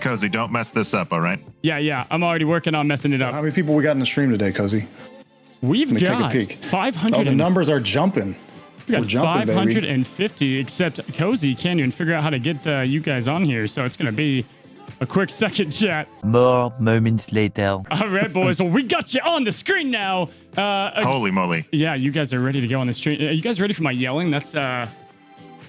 Cozy, don't mess this up, all right? Yeah. I'm already working on messing it up. How many people we got in the stream today, Cozy? We've Let me got take a peek. 500. Oh, the numbers are jumping. We got We're jumping, 550, except Cozy can't even figure out how to get you guys on here, so it's going to be a quick second chat. More moments later. All right, boys. Well, we got you on the screen now. Holy moly. Yeah, you guys are ready to go on the screen. Are you guys ready for my yelling? That's,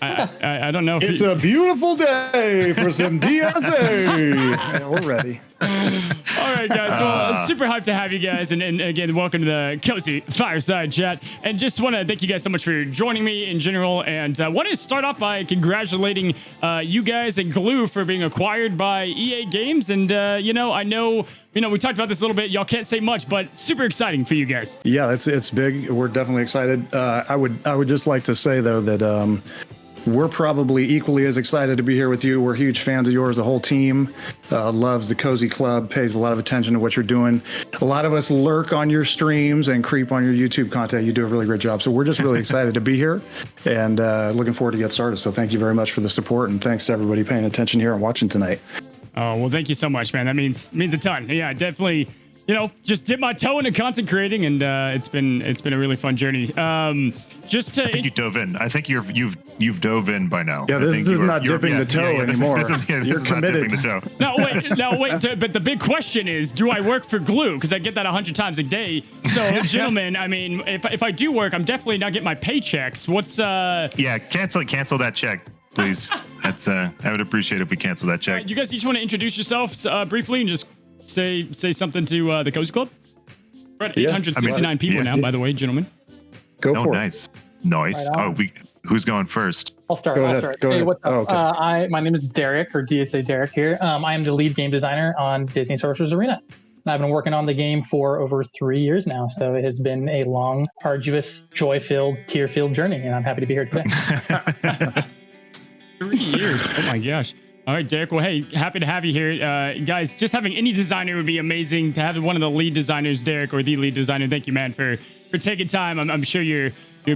I don't know if It's a beautiful day for some DSA. Yeah, we're ready. All right, guys. Well, super hyped to have you guys. And again, welcome to the Cozy Fireside Chat. And just want to thank you guys so much for joining me in general. And want to start off by congratulating you guys and Glue for being acquired by EA Games. And, I know, we talked about this a little bit. Y'all can't say much, but super exciting for you guys. Yeah, it's big. We're definitely excited. I would just like to say, though, that we're probably equally as excited to be here with you. We're huge fans of yours. The whole team loves the Cozy Club, pays a lot of attention to what you're doing. A lot of us lurk on your streams and creep on your YouTube content. You do a really great job. So we're just really excited to be here and looking forward to get started. So thank you very much for the support, and thanks to everybody paying attention here and watching tonight. Oh, well, thank you so much, man. That means a ton. Yeah, definitely. Just dip my toe into content creating, and it's been a really fun journey. I think you dove in. I think you've dove in by now. Yeah, this is not dipping the toe anymore. You're committed. Not dipping the toe. Now wait. But the big question is, do I work for Glue? Because I get that 100 times a day. So, gentlemen, I mean, if I do work, I'm definitely not getting my paychecks. What's Yeah, cancel that check, please. That's I would appreciate if we cancel that check. You guys each want to introduce yourselves briefly and just say something to the Cozy Club? We're at 869 people now, by the way, gentlemen. Go for nice. it. Nice. Who's going first? I'll start. Go ahead. Hey, what's up? Oh, okay. My name is Derek, or DSA Derek here. I am the lead game designer on Disney Sorcerer's Arena. And I've been working on the game for over 3 years now, so it has been a long, arduous, joy-filled, tear-filled journey, and I'm happy to be here today. 3 years. Oh my gosh. All right, Derek. Well, hey, happy to have you here. Guys, just having any designer would be amazing. To have one of the lead designers, Derek, or the lead designer. Thank you, man, for taking time. I'm sure you're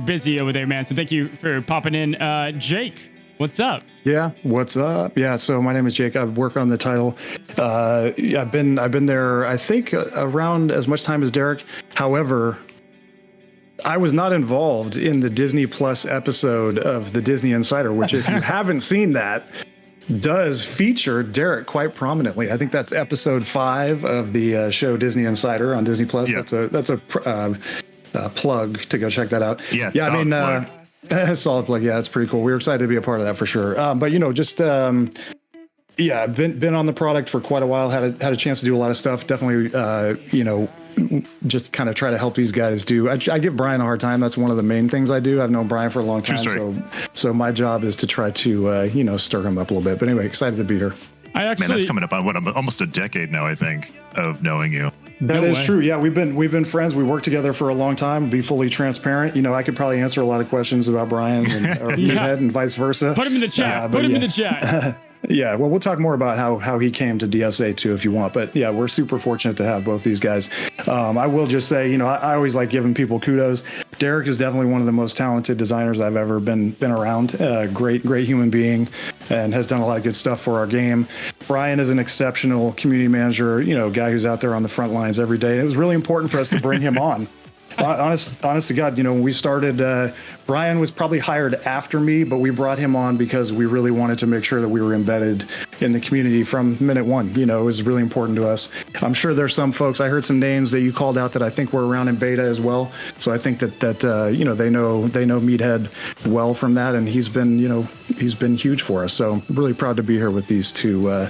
busy over there, man. So thank you for popping in. Jake, what's up? Yeah, what's up? Yeah, so my name is Jake. I work on the title. I've been there, I think, around as much time as Derek. However, I was not involved in the Disney Plus episode of the Disney Insider, which, if you haven't seen that, does feature Derek quite prominently. I think that's episode 5 of the show Disney Insider on Disney Plus. Yeah. That's a plug to go check that out. Yes, yeah, I mean, solid plug. Yeah, it's pretty cool. We were excited to be a part of that for sure. But yeah, been on the product for quite a while. Had a chance to do a lot of stuff. Definitely, just kind of try to help these guys do. I give Brian a hard time. That's one of the main things I do. I've known Brian for a long time, so my job is to try to stir him up a little bit. But anyway, excited to be here. Man, that's coming up on almost a decade now, I think, of knowing you. That is true. Yeah, we've been friends. We worked together for a long time. Be fully transparent. I could probably answer a lot of questions about Brian or Meathead and vice versa. Put him in the chat. Put him in the chat. Yeah, well, we'll talk more about how he came to DSA too, if you want. But yeah, we're super fortunate to have both these guys. I will just say, I always like giving people kudos. Derek is definitely one of the most talented designers I've ever been around. Great human being, and has done a lot of good stuff for our game. Brian is an exceptional community manager, guy who's out there on the front lines every day. And it was really important for us to bring him on. Honest to God, when we started, Brian was probably hired after me, but we brought him on because we really wanted to make sure that we were embedded in the community from minute one. It was really important to us. I'm sure there's some folks, I heard some names that you called out that I think were around in beta as well. So I think that they know Meathead well from that, and he's been huge for us. So really proud to be here with these two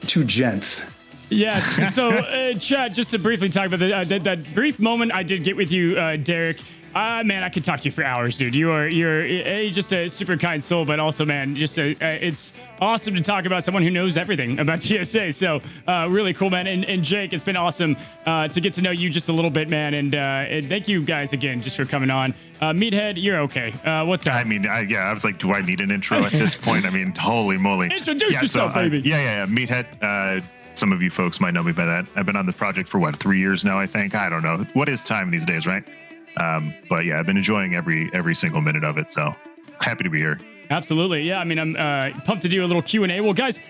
gents. Yeah. So, Chad, just to briefly talk about that brief moment I did get with you, Derek. Man, I could talk to you for hours, dude. You're just a super kind soul, but also, man, it's awesome to talk about someone who knows everything about TSA. So, really cool, man. And Jake, it's been awesome to get to know you just a little bit, man. And thank you guys again just for coming on. Meathead, you're okay. What's up? I mean, I was like, do I need an intro at this point? I mean, holy moly. Introduce yourself, baby. Yeah. Meathead. Some of you folks might know me by that. I've been on this project for 3 years now, I think. I don't know. What is time these days, right? But yeah, I've been enjoying every single minute of it. So happy to be here. Absolutely. Yeah. I mean, I'm pumped to do a little Q&A. Well, guys,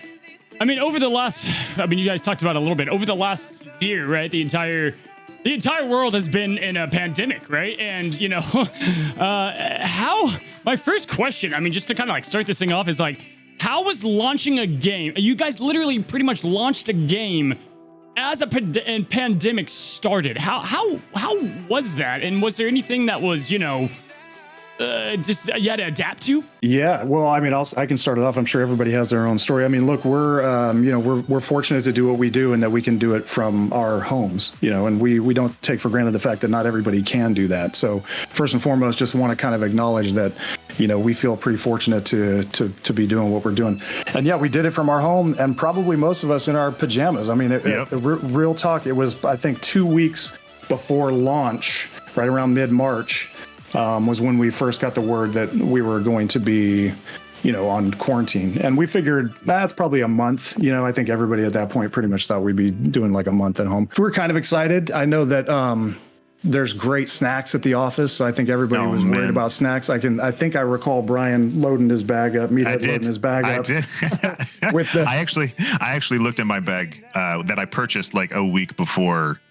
I mean, you guys talked about it a little bit. Over the last year, right? The entire world has been in a pandemic, right? And, my first question, I mean, just to kind of like start this thing off is like, how was launching a game? You guys literally pretty much launched a game as a pandemic started. How was that? And was there anything that was, just you had to adapt to? Yeah, well, I mean, I can start it off. I'm sure everybody has their own story. I mean, look, we're fortunate to do what we do and that we can do it from our homes, and we don't take for granted the fact that not everybody can do that. So first and foremost, just want to kind of acknowledge that, we feel pretty fortunate to be doing what we're doing. And yeah, we did it from our home and probably most of us in our pajamas. I mean, real talk, it was, I think, 2 weeks before launch, right around mid-March, was when we first got the word that we were going to be, on quarantine. And we figured that's probably a month. I think everybody at that point pretty much thought we'd be doing like a month at home. We were kind of excited. I know that there's great snacks at the office, so I think everybody was worried about snacks. I think I recall Brian loading his bag up, loading his bag up. I did. I actually looked at my bag that I purchased like a week before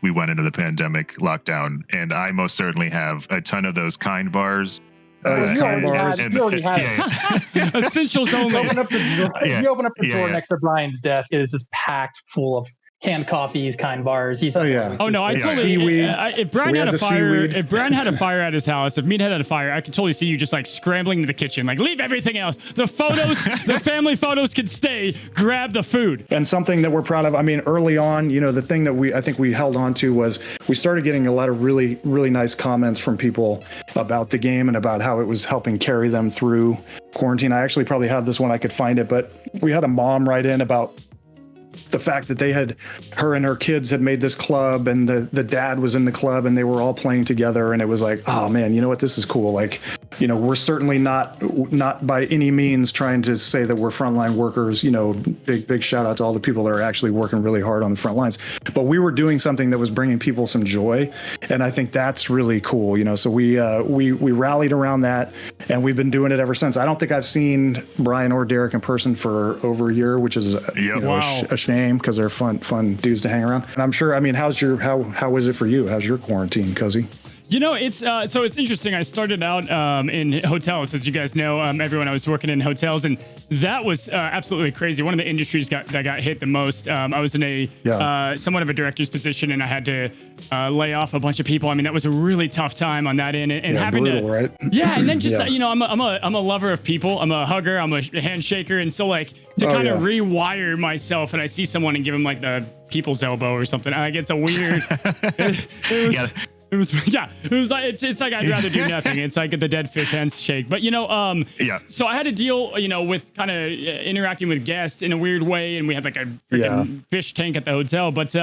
we went into the pandemic lockdown, and I most certainly have a ton of those kind bars. You already had it. Essentials only. You open up the drawer next to Brian's desk. It is just packed full of canned coffees, kind bars. I totally. Seaweed. If Brian had a fire at his house, if Meathead had a fire, I could totally see you just like scrambling to the kitchen, like leave everything else. The photos, the family photos could stay. Grab the food. And something that we're proud of. I mean, early on, the thing that I think we held on to was we started getting a lot of really, really nice comments from people about the game and about how it was helping carry them through quarantine. I actually probably have this one. I could find it, but we had a mom write in about the fact that her and her kids had made this club, and the dad was in the club, and they were all playing together, and it was like, oh man, you know what, this is cool. Like, we're certainly not by any means trying to say that we're frontline workers. Big shout out to all the people that are actually working really hard on the front lines. But we were doing something that was bringing people some joy, and I think that's really cool. So we rallied around that, and we've been doing it ever since. I don't think I've seen Brian or Derek in person for over a year, which is a shame because they're fun dudes to hang around. And I'm sure. I mean, how is it for you? How's your quarantine, Cozy? It's so it's interesting. I started out in hotels, as you guys know. Everyone, I was working in hotels, and that was absolutely crazy. One of the industries that got hit the most. I was in a somewhat of a director's position, and I had to lay off a bunch of people. I mean, that was a really tough time on that end, and having brutal, to, right? Yeah, and then just I'm a lover of people. I'm a hugger. I'm a handshaker, and so like to kind of rewire myself, and I see someone and give them like the people's elbow or something. Like it's a weird. It was like it's like I'd rather do nothing. It's like the dead fish handshake. But so I had to deal with kind of interacting with guests in a weird way, and we had like a freaking fish tank at the hotel. But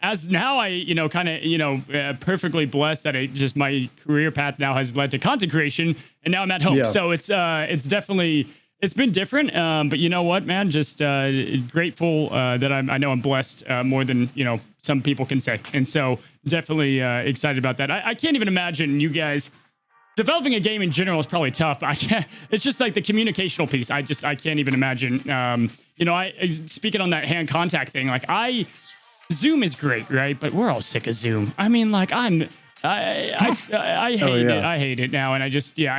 as now I perfectly blessed that my career path now has led to content creation, and now I'm at home. So it's definitely. It's been different, but you know what, man? Just grateful that I know I'm blessed more than some people can say, and so definitely excited about that. I can't even imagine you guys developing a game in general is probably tough. But I can't. It's just like the communicational piece. I can't even imagine. Speaking on that hand contact thing, like Zoom is great, right? But we're all sick of Zoom. I mean, like I hate it. I hate it now, and I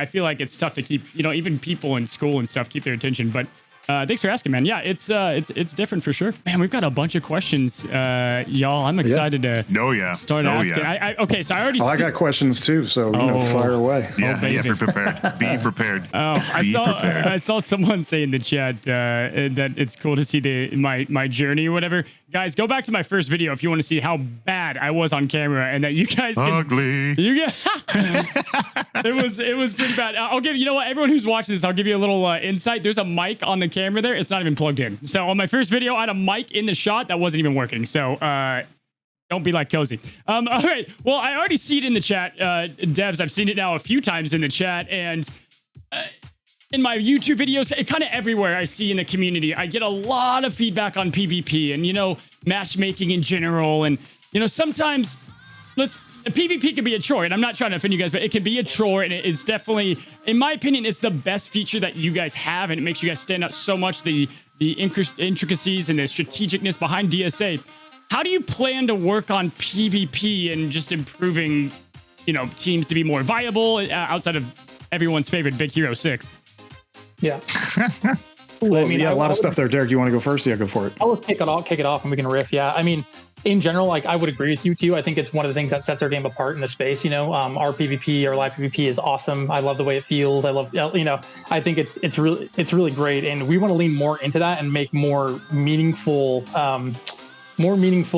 feel like it's tough to keep even people in school and stuff keep their attention. But thanks for asking, man. Yeah, it's different for sure. Man, we've got a bunch of questions, y'all. I'm excited to start asking. Okay, so I already. I got questions too, so fire away. Yeah, be prepared. Be prepared. I saw someone say in the chat that it's cool to see my journey or whatever. Guys, go back to my first video if you want to see how bad I was on camera, and that you guys ugly. It was pretty bad. I'll give everyone who's watching this, I'll give you a little insight. There's a mic on the camera there. It's not even plugged in. So on my first video, I had a mic in the shot that wasn't even working. So don't be like Cozy. All right. Well, I already see it in the chat, devs. I've seen it now a few times in the chat, and in my YouTube videos, kind of everywhere I see in the community, I get a lot of feedback on PvP and, matchmaking in general. And, sometimes PvP can be a chore, and I'm not trying to offend you guys, but it can be a chore, and it's definitely, in my opinion, it's the best feature that you guys have, and it makes you guys stand out so much. The intricacies and the strategicness behind DSA. How do you plan to work on PvP and just improving, teams to be more viable outside of everyone's favorite Big Hero 6? Yeah. Well, a lot of stuff there. Derek, you want to go first? Yeah, go for it. I'll kick it off, and we can riff. Yeah, I mean, in general, like I would agree with you too. I think it's one of the things that sets our game apart in the space. Our PvP, our live PvP is awesome. I love the way it feels. I love, I think it's really great, and we want to lean more into that and make more meaningful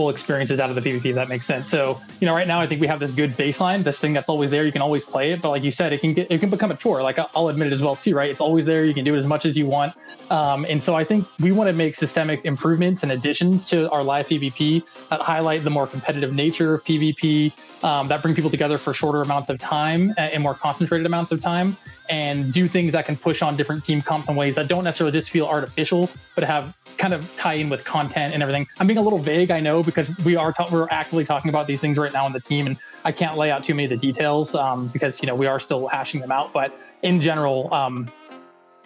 experiences out of the PvP, if that makes sense. So, right now I think we have this good baseline, this thing that's always there. You can always play it, but like you said, it can become a chore. Like I'll admit it as well too, right? It's always there. You can do it as much as you want. And so I think we want to make systemic improvements and additions to our live PvP that highlight the more competitive nature of PvP, that bring people together for shorter amounts of time and more concentrated amounts of time, and do things that can push on different team comps in ways that don't necessarily just feel artificial, but have kind of tie in with content and everything. I'm being a little vague, I know, because we're actively talking about these things right now on the team, and I can't lay out too many of the details because we are still hashing them out. But in general,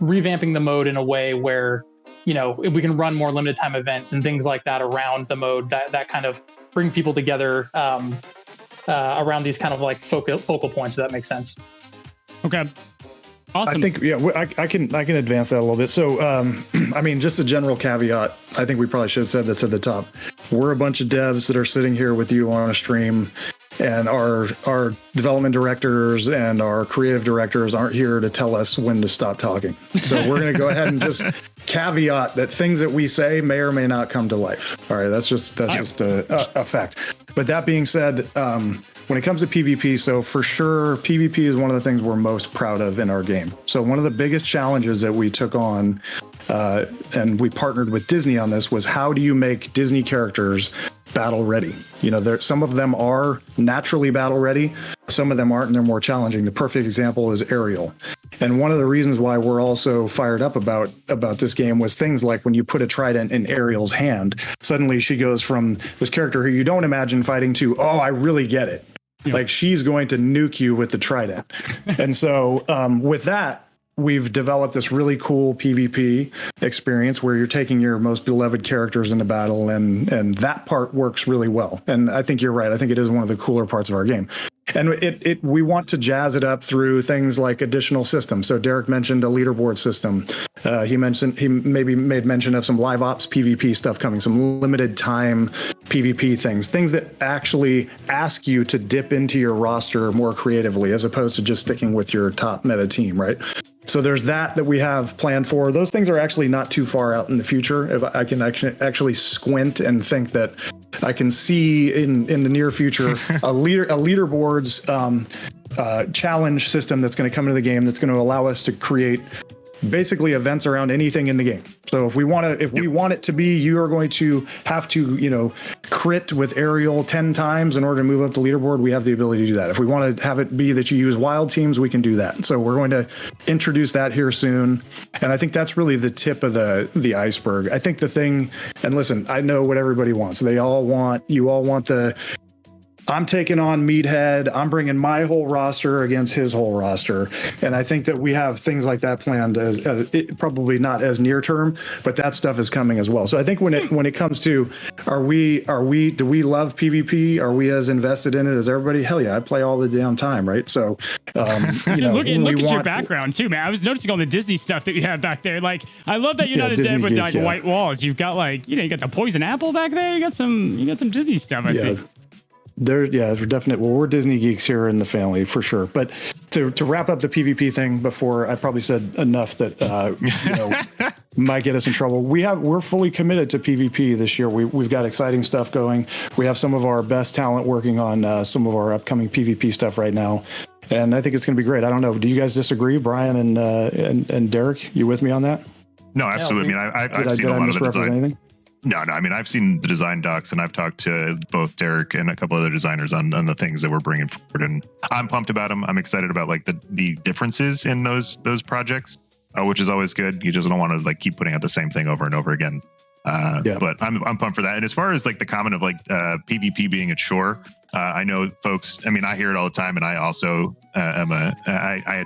revamping the mode in a way where if we can run more limited time events and things like that around the mode that kind of bring people together around these kind of like focal points, if that makes sense. Okay. Awesome. I think, I can advance that a little bit. So, I mean, just a general caveat, I think we probably should have said this at the top. We're a bunch of devs that are sitting here with you on a stream, and our development directors and our creative directors aren't here to tell us when to stop talking. So we're going to go ahead and just caveat that things that we say may or may not come to life. All right. That's just a fact. But that being said, when it comes to PvP, so for sure, PvP is one of the things we're most proud of in our game. So one of the biggest challenges that we took on, and we partnered with Disney on this, was how do you make Disney characters battle ready? Some of them are naturally battle ready, some of them aren't, and they're more challenging. The perfect example is Ariel. And one of the reasons why we're also fired up about this game was things like when you put a trident in Ariel's hand, suddenly she goes from this character who you don't imagine fighting to, oh, I really get it. Yeah. Like she's going to nuke you with the trident. And so with that, we've developed this really cool PvP experience where you're taking your most beloved characters into battle, and that part works really well. And I think you're right. I think it is one of the cooler parts of our game. And we want to jazz it up through things like additional systems. So Derek mentioned a leaderboard system. He maybe made mention of some live ops PvP stuff coming, some limited time PvP things that actually ask you to dip into your roster more creatively, as opposed to just sticking with your top meta team, right? So there's that we have planned for. Those things are actually not too far out in the future. If I can actually squint and think that I can see in the near future a leaderboards challenge system that's going to come into the game that's going to allow us to create basically events around anything in the game. So if we want it to be, you are going to have to, crit with Ariel 10 times in order to move up the leaderboard. We have the ability to do that. If we want to have it be that you use wild teams, we can do that. So we're going to introduce that here soon. And I think that's really the tip of the iceberg. I think the thing, and listen, I know what everybody wants. You all want the, I'm taking on Meathead. I'm bringing my whole roster against his whole roster. And I think that we have things like that planned, probably not as near term, but that stuff is coming as well. So I think when it comes to, do we love PvP? Are we as invested in it as everybody? Hell yeah, I play all the damn time, right? So, look at your background too, man. I was noticing all the Disney stuff that you have back there. Like, I love that you're not a dev with like white walls. You've got you got the poison apple back there. You got some Disney stuff. I see. We're definitely, we're Disney geeks here in the family for sure. But to wrap up the PvP thing before I probably said enough that might get us in trouble. We're fully committed to PvP this year. We've got exciting stuff going. We have some of our best talent working on some of our upcoming PvP stuff right now. And I think it's going to be great. I don't know. Do you guys disagree, Brian and Derek? You with me on that? No, absolutely. I've seen a lot of the design. Anything? No. I mean, I've seen the design docs, and I've talked to both Derek and a couple other designers on the things that we're bringing forward, and I'm pumped about them. I'm excited about the differences in those projects, which is always good. You just don't want to keep putting out the same thing over and over again. But I'm pumped for that. And as far as like the comment of like PvP being a chore, I know folks. I mean, I hear it all the time, and I also I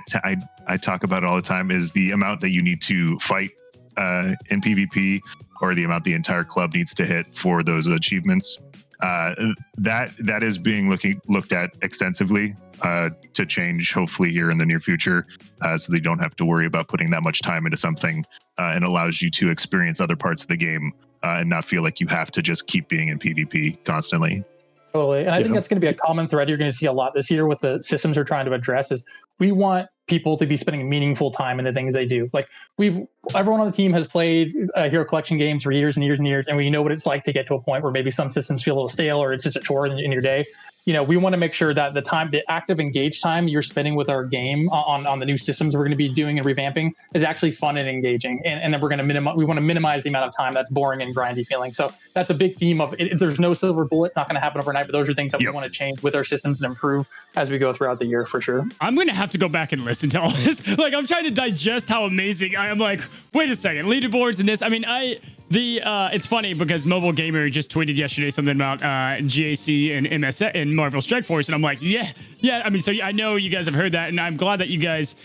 talk about it all the time. Is the amount that you need to fight in PvP, or the amount the entire club needs to hit for those achievements. That is being looked at extensively to change, hopefully here in the near future, so they don't have to worry about putting that much time into something, and allows you to experience other parts of the game and not feel like you have to just keep being in PvP constantly. Totally. And I think that's going to be a common thread you're going to see a lot this year with the systems we're trying to address is we want people to be spending meaningful time in the things they do. Like everyone on the team has played hero collection games for years and years and years, and we know what it's like to get to a point where maybe some systems feel a little stale or it's just a chore in your day. We want to make sure that the active engaged time you're spending with our game on the new systems we're going to be doing and revamping is actually fun and engaging. And then we want to minimize the amount of time that's boring and grindy feeling. So that's a big theme of it. There's no silver bullet. It's not going to happen overnight, but those are things that we want to change with our systems and improve as we go throughout the year for sure. I'm going to have to go back and listen to all this. Like, I'm trying to digest how amazing I am. Like, wait a second, leaderboards and this. I mean, it's funny because Mobile Gamer just tweeted yesterday something about GAC and MS and Marvel Strike Force, and I'm like, yeah. I mean, so I know you guys have heard that, and I'm glad that you guys,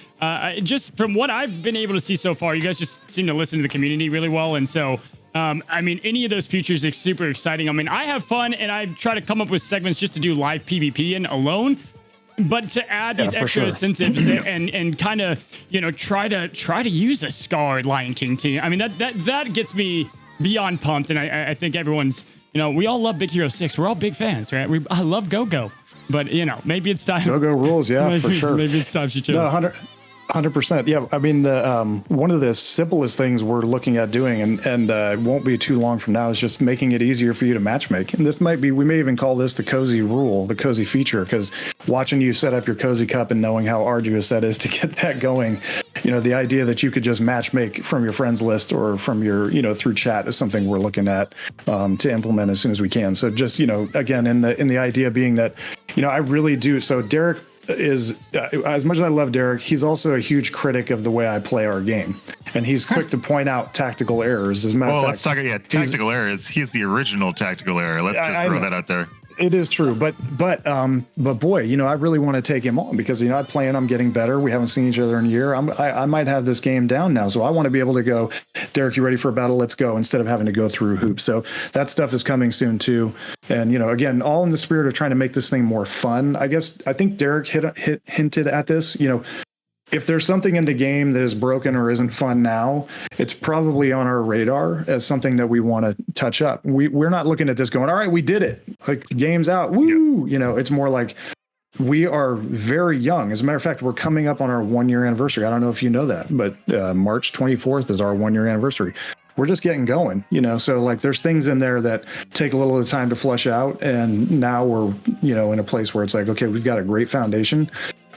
just from what I've been able to see so far, you guys just seem to listen to the community really well, and so. I mean, any of those features is super exciting. I mean, I have fun, and I try to come up with segments just to do live PvP in alone. But to add these extra incentives and kind of, try to use a scarred Lion King team. I mean, that gets me beyond pumped. And I think everyone's, we all love Big Hero 6. We're all big fans, right? I love Go-Go. But, maybe it's time. Go-Go rules, yeah, for sure. Maybe it's time she chose. No, 100%. Yeah. I mean, one of the simplest things we're looking at doing, and it won't be too long from now, is just making it easier for you to matchmake. And we may even call this the cozy rule, the cozy feature, because watching you set up your cozy cup and knowing how arduous that is to get that going, the idea that you could just matchmake from your friends list or from your, through chat is something we're looking at to implement as soon as we can. So just, again, in the idea being that, I really do. So Derek is as much as I love Derek, he's also a huge critic of the way I play our game, and he's quick to point out tactical errors. As a matter of fact, let's talk. Yeah, tactical errors. He's the original tactical error. Let's just throw that out there. It is true, but boy, I really want to take him on because I play and I'm getting better. We haven't seen each other in a year. I might have this game down now, so I want to be able to go, Derek, you ready for a battle? Let's go, instead of having to go through hoops. So that stuff is coming soon too, and again, all in the spirit of trying to make this thing more fun. I think Derek hinted at this. If there's something in the game that is broken or isn't fun now, it's probably on our radar as something that we want to touch up. We're not looking at this going, all right, we did it. Like, the game's out. Woo! It's more like we are very young. As a matter of fact, we're coming up on our 1-year anniversary. I don't know if you know that, but March 24th is our 1-year anniversary. We're just getting going, so like there's things in there that take a little bit of time to flush out. And now we're, in a place where it's like, okay, we've got a great foundation.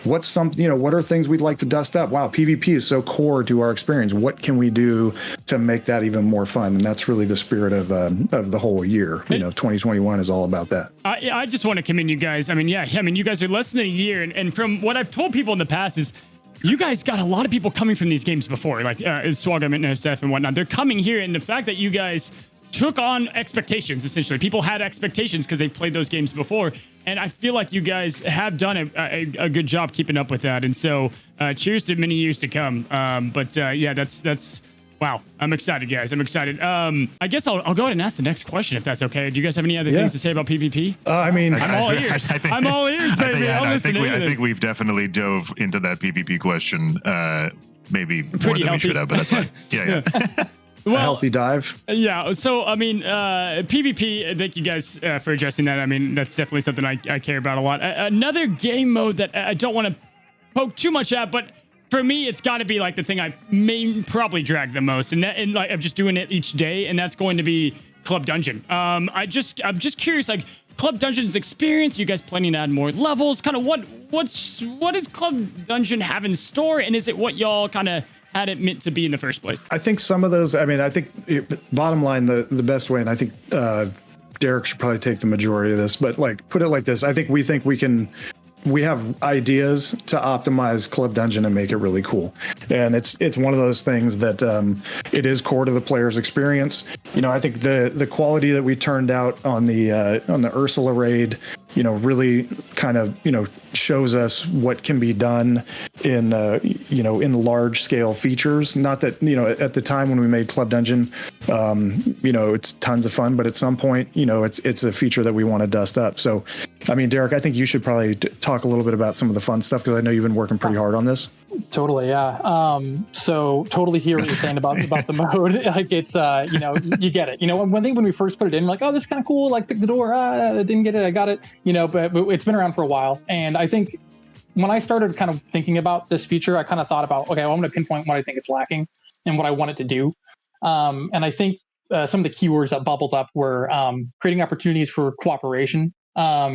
What's what are things we'd like to dust up? Wow, PvP is so core to our experience. What can we do to make that even more fun? And that's really the spirit of the whole year. 2021 is all about that. I just want to commend you guys. I mean, you guys are less than a year. And from what I've told people in the past is you guys got a lot of people coming from these games before, like Swagam and SF and whatnot. They're coming here. And the fact that you guys took on expectations, essentially. People had expectations because they've played those games before. And I feel like you guys have done a good job keeping up with that. And so cheers to many years to come. That's wow. I'm excited, guys. I'm excited. I guess I'll go ahead and ask the next question if that's okay. Do you guys have any other things to say about PvP? I'm all ears. I'm all ears, baby. I think we've definitely dove into that PvP question maybe more than we should have, but that's fine. Yeah. A healthy dive. Yeah. So, PvP, thank you guys for addressing that. I mean, that's definitely something I care about a lot. Another game mode that I don't want to poke too much at, but for me, it's got to be like the thing I probably drag the most. And like, I'm just doing it each day, and that's going to be Club Dungeon. I'm just curious, like, Club Dungeon's experience. You guys planning to add more levels? Kind of what does Club Dungeon have in store? And is it what y'all kind of had it meant to be in the first place? I think some of those, I think bottom line, the best way, and I think Derek should probably take the majority of this, but like, put it like this. I think we have ideas to optimize Club Dungeon and make it really cool. And it's one of those things that it is core to the player's experience. I think the quality that we turned out on the Ursula raid, really kind of, shows us what can be done in large scale features. Not that, at the time when we made Club Dungeon, it's tons of fun, but at some point, it's a feature that we want to dust up. So, I mean, Derek, I think you should probably talk a little bit about some of the fun stuff, because I know you've been working pretty hard on this. Totally, yeah. So totally hear what you're saying about the mode. Like it's, you get it. One thing when we first put it in, like, oh, this is kind of cool. Like, pick the door. I didn't get it. I got it. But it's been around for a while. And I think when I started kind of thinking about this feature, I kind of thought about, okay, well, I'm going to pinpoint what I think is lacking and what I want it to do. And I think some of the keywords that bubbled up were creating opportunities for cooperation,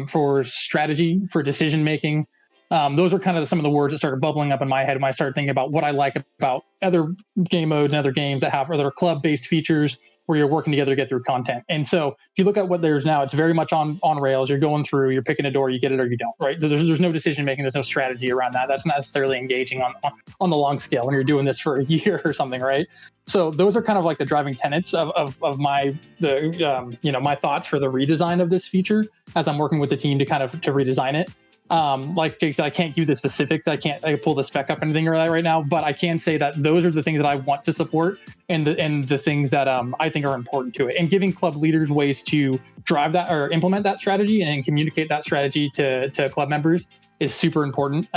for strategy, for decision making. Those are kind of some of the words that started bubbling up in my head when I started thinking about what I like about other game modes and other games that have other club-based features where you're working together to get through content. And so if you look at what there's now, it's very much on rails. You're going through, you're picking a door, you get it or you don't, right? There's no decision making, there's no strategy around that. That's not necessarily engaging on the long scale when you're doing this for a year or something, right? So those are kind of like the driving tenets of my my thoughts for the redesign of this feature as I'm working with the team to redesign it. Like Jake said, I can't give the specifics. I pull the spec up anything right now, but I can say that those are the things that I want to support and the things that I think are important to it. And giving club leaders ways to drive that or implement that strategy and communicate that strategy to club members is super important.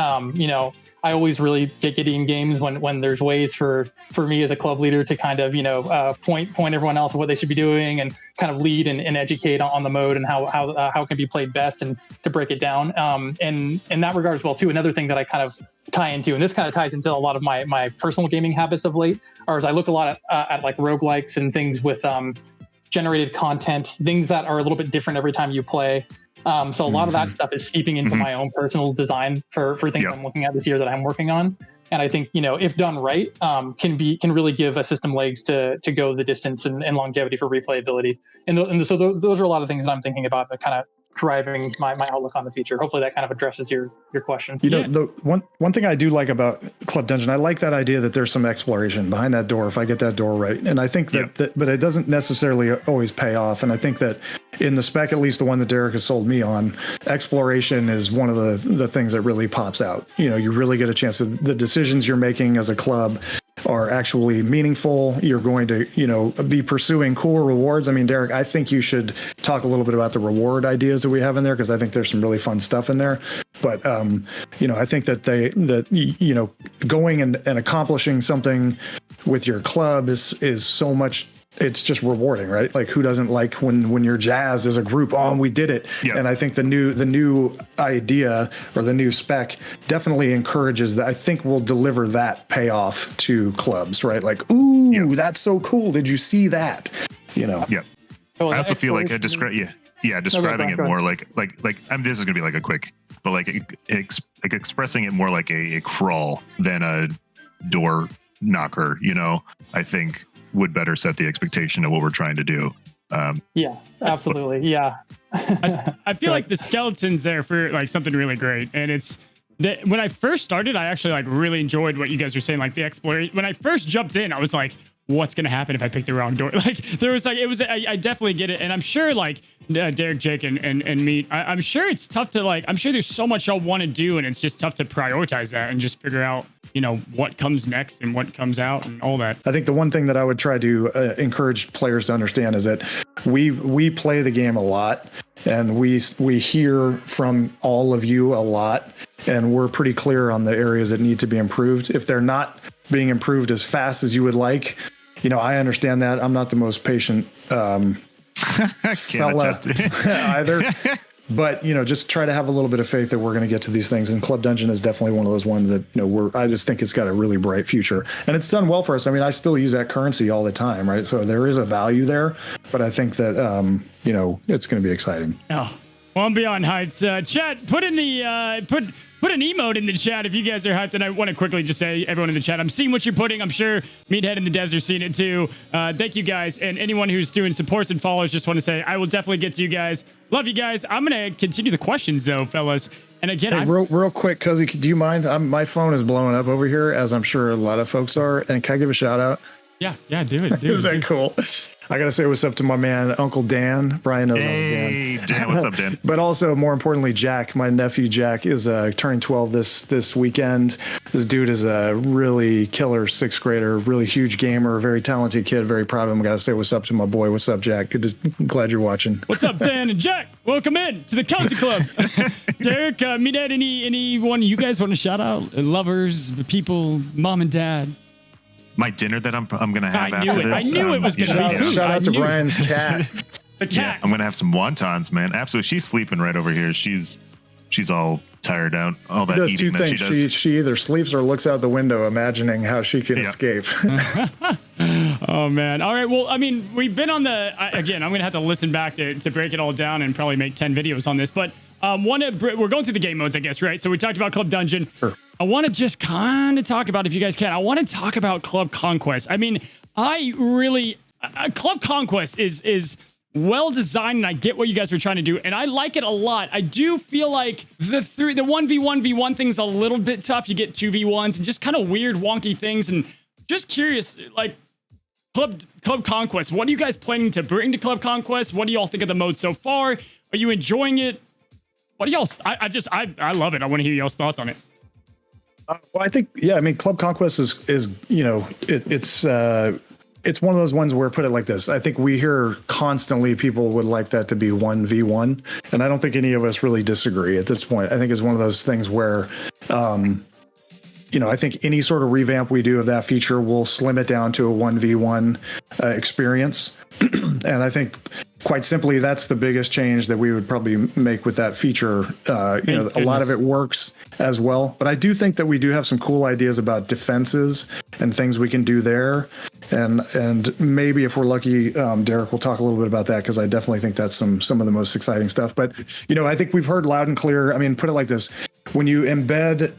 I always really get giddy in games when there's ways for me as a club leader to kind of, point everyone else on what they should be doing and kind of lead and educate on the mode and how it can be played best and to break it down. And in that regard as well, too, another thing that I kind of tie into, and this kind of ties into a lot of my personal gaming habits of late, or as I look a lot at like roguelikes and things with generated content, things that are a little bit different every time you play. So a lot of that stuff is seeping into my own personal design for things I'm looking at this year that I'm working on. And I think, if done right, can really give a system legs to go the distance and longevity for replayability. And so those are a lot of things that I'm thinking about that kind of driving my outlook on the feature. Hopefully that kind of addresses your question. The one thing I do like about Club Dungeon, I like that idea that there's some exploration behind that door if I get that door right. And I think that but it doesn't necessarily always pay off. And I think that in the spec, at least the one that Derek has sold me on, exploration is one of the things that really pops out. You really get a chance to, the decisions you're making as a club are actually meaningful. You're going to, be pursuing cool rewards. I mean, Derek, I think you should talk a little bit about the reward ideas that we have in there, because I think there's some really fun stuff in there. But, I think that going and accomplishing something with your club is so much. It's just rewarding, right? Like, who doesn't like when you're jazzed as a group? Oh, we did it! Yep. And I think the new idea or the new spec definitely encourages that. I think we'll deliver that payoff to clubs, right? Like, ooh, that's so cool! Did you see that? Yeah. I also feel like describing it more like I mean, this is gonna be like a quick, but like expressing it more like a crawl than a door knocker. I think would better set the expectation of what we're trying to do. Yeah, absolutely. Yeah. I feel like the skeleton's there for like something really great. And it's that when I first started, I actually like really enjoyed what you guys were saying, like the exploration. When I first jumped in, I was like, what's going to happen if I pick the wrong door? Like there was like, I definitely get it. And I'm sure like Derek, Jake and me, I'm sure it's tough to like, I'm sure there's so much y'all want to do and it's just tough to prioritize that and just figure out, what comes next and what comes out and all that. I think the one thing that I would try to encourage players to understand is that we play the game a lot and we hear from all of you a lot, and we're pretty clear on the areas that need to be improved. If they're not being improved as fast as you would like, I understand that. I'm not the most patient fella either. But, just try to have a little bit of faith that we're going to get to these things. And Club Dungeon is definitely one of those ones that, I just think it's got a really bright future. And it's done well for us. I mean, I still use that currency all the time, right? So there is a value there. But I think that, it's going to be exciting. Oh, Well, I'm beyond hyped. Chat, put in the put an emote in the chat if you guys are hyped. And I want to quickly just say, everyone in the chat, I'm seeing what you're putting. I'm sure Meathead and the devs are seeing it too. Thank you guys, and anyone who's doing supports and follows. Just want to say I will definitely get to you guys. Love you guys. I'm gonna continue the questions though, fellas. And again, hey, real quick, Cozy, do you mind? My phone is blowing up over here, as I'm sure a lot of folks are. And can I give a shout out? Yeah, do it. Is that cool? I gotta say what's up to my man, Uncle Dan. Brian knows Hey, Uncle Dan. Dan, what's up, Dan? But also, more importantly, Jack, my nephew Jack, is turning 12 this weekend. This dude is a really killer 6th grader, really huge gamer, very talented kid. Very proud of him. Gotta say what's up to my boy. What's up, Jack? Glad you're watching. What's up, Dan and Jack? Welcome in to the Cozy Club. Derek, Meathead, anyone you guys want to shout out? Lovers, people, mom and dad. My dinner that I'm gonna have I after knew it. this. I knew it was gonna be food. Shout out to I knew it. Brian's cat. The cat. Yeah, I'm gonna have some wontons, man. Absolutely, she's sleeping right over here. She's all tired out. All that She does eating two that things. she does. She either sleeps or looks out the window, imagining how she can escape. Oh man! All right. Well, I mean, we've been on the again. I'm gonna have to listen back to break it all down and probably make 10 videos on this. But we're going through the game modes, I guess, right? So we talked about Club Dungeon. Sure. I want to just kind of talk about, if you guys can, I want to talk about Club Conquest. I mean, I really Club Conquest is well designed, and I get what you guys were trying to do, and I like it a lot. I do feel like the 1v1v1 thing's a little bit tough. You get 2v1s and just kind of weird, wonky things, and just curious, like Club Conquest. What are you guys planning to bring to Club Conquest? What do y'all think of the mode so far? Are you enjoying it? What do y'all? I love it. I want to hear y'all's thoughts on it. Well, I think, yeah, I mean, Club Conquest is it's one of those ones where, put it like this, I think we hear constantly people would like that to be 1v1, and I don't think any of us really disagree at this point. I think it's one of those things where, I think any sort of revamp we do of that feature will slim it down to a 1v1 experience. And I think, quite simply, that's the biggest change that we would probably make with that feature. A lot of it works as well, but I do think that we do have some cool ideas about defenses and things we can do there. And maybe if we're lucky, Derek will talk a little bit about that, because I definitely think that's some of the most exciting stuff. But, I think we've heard loud and clear. I mean, put it like this. When you embed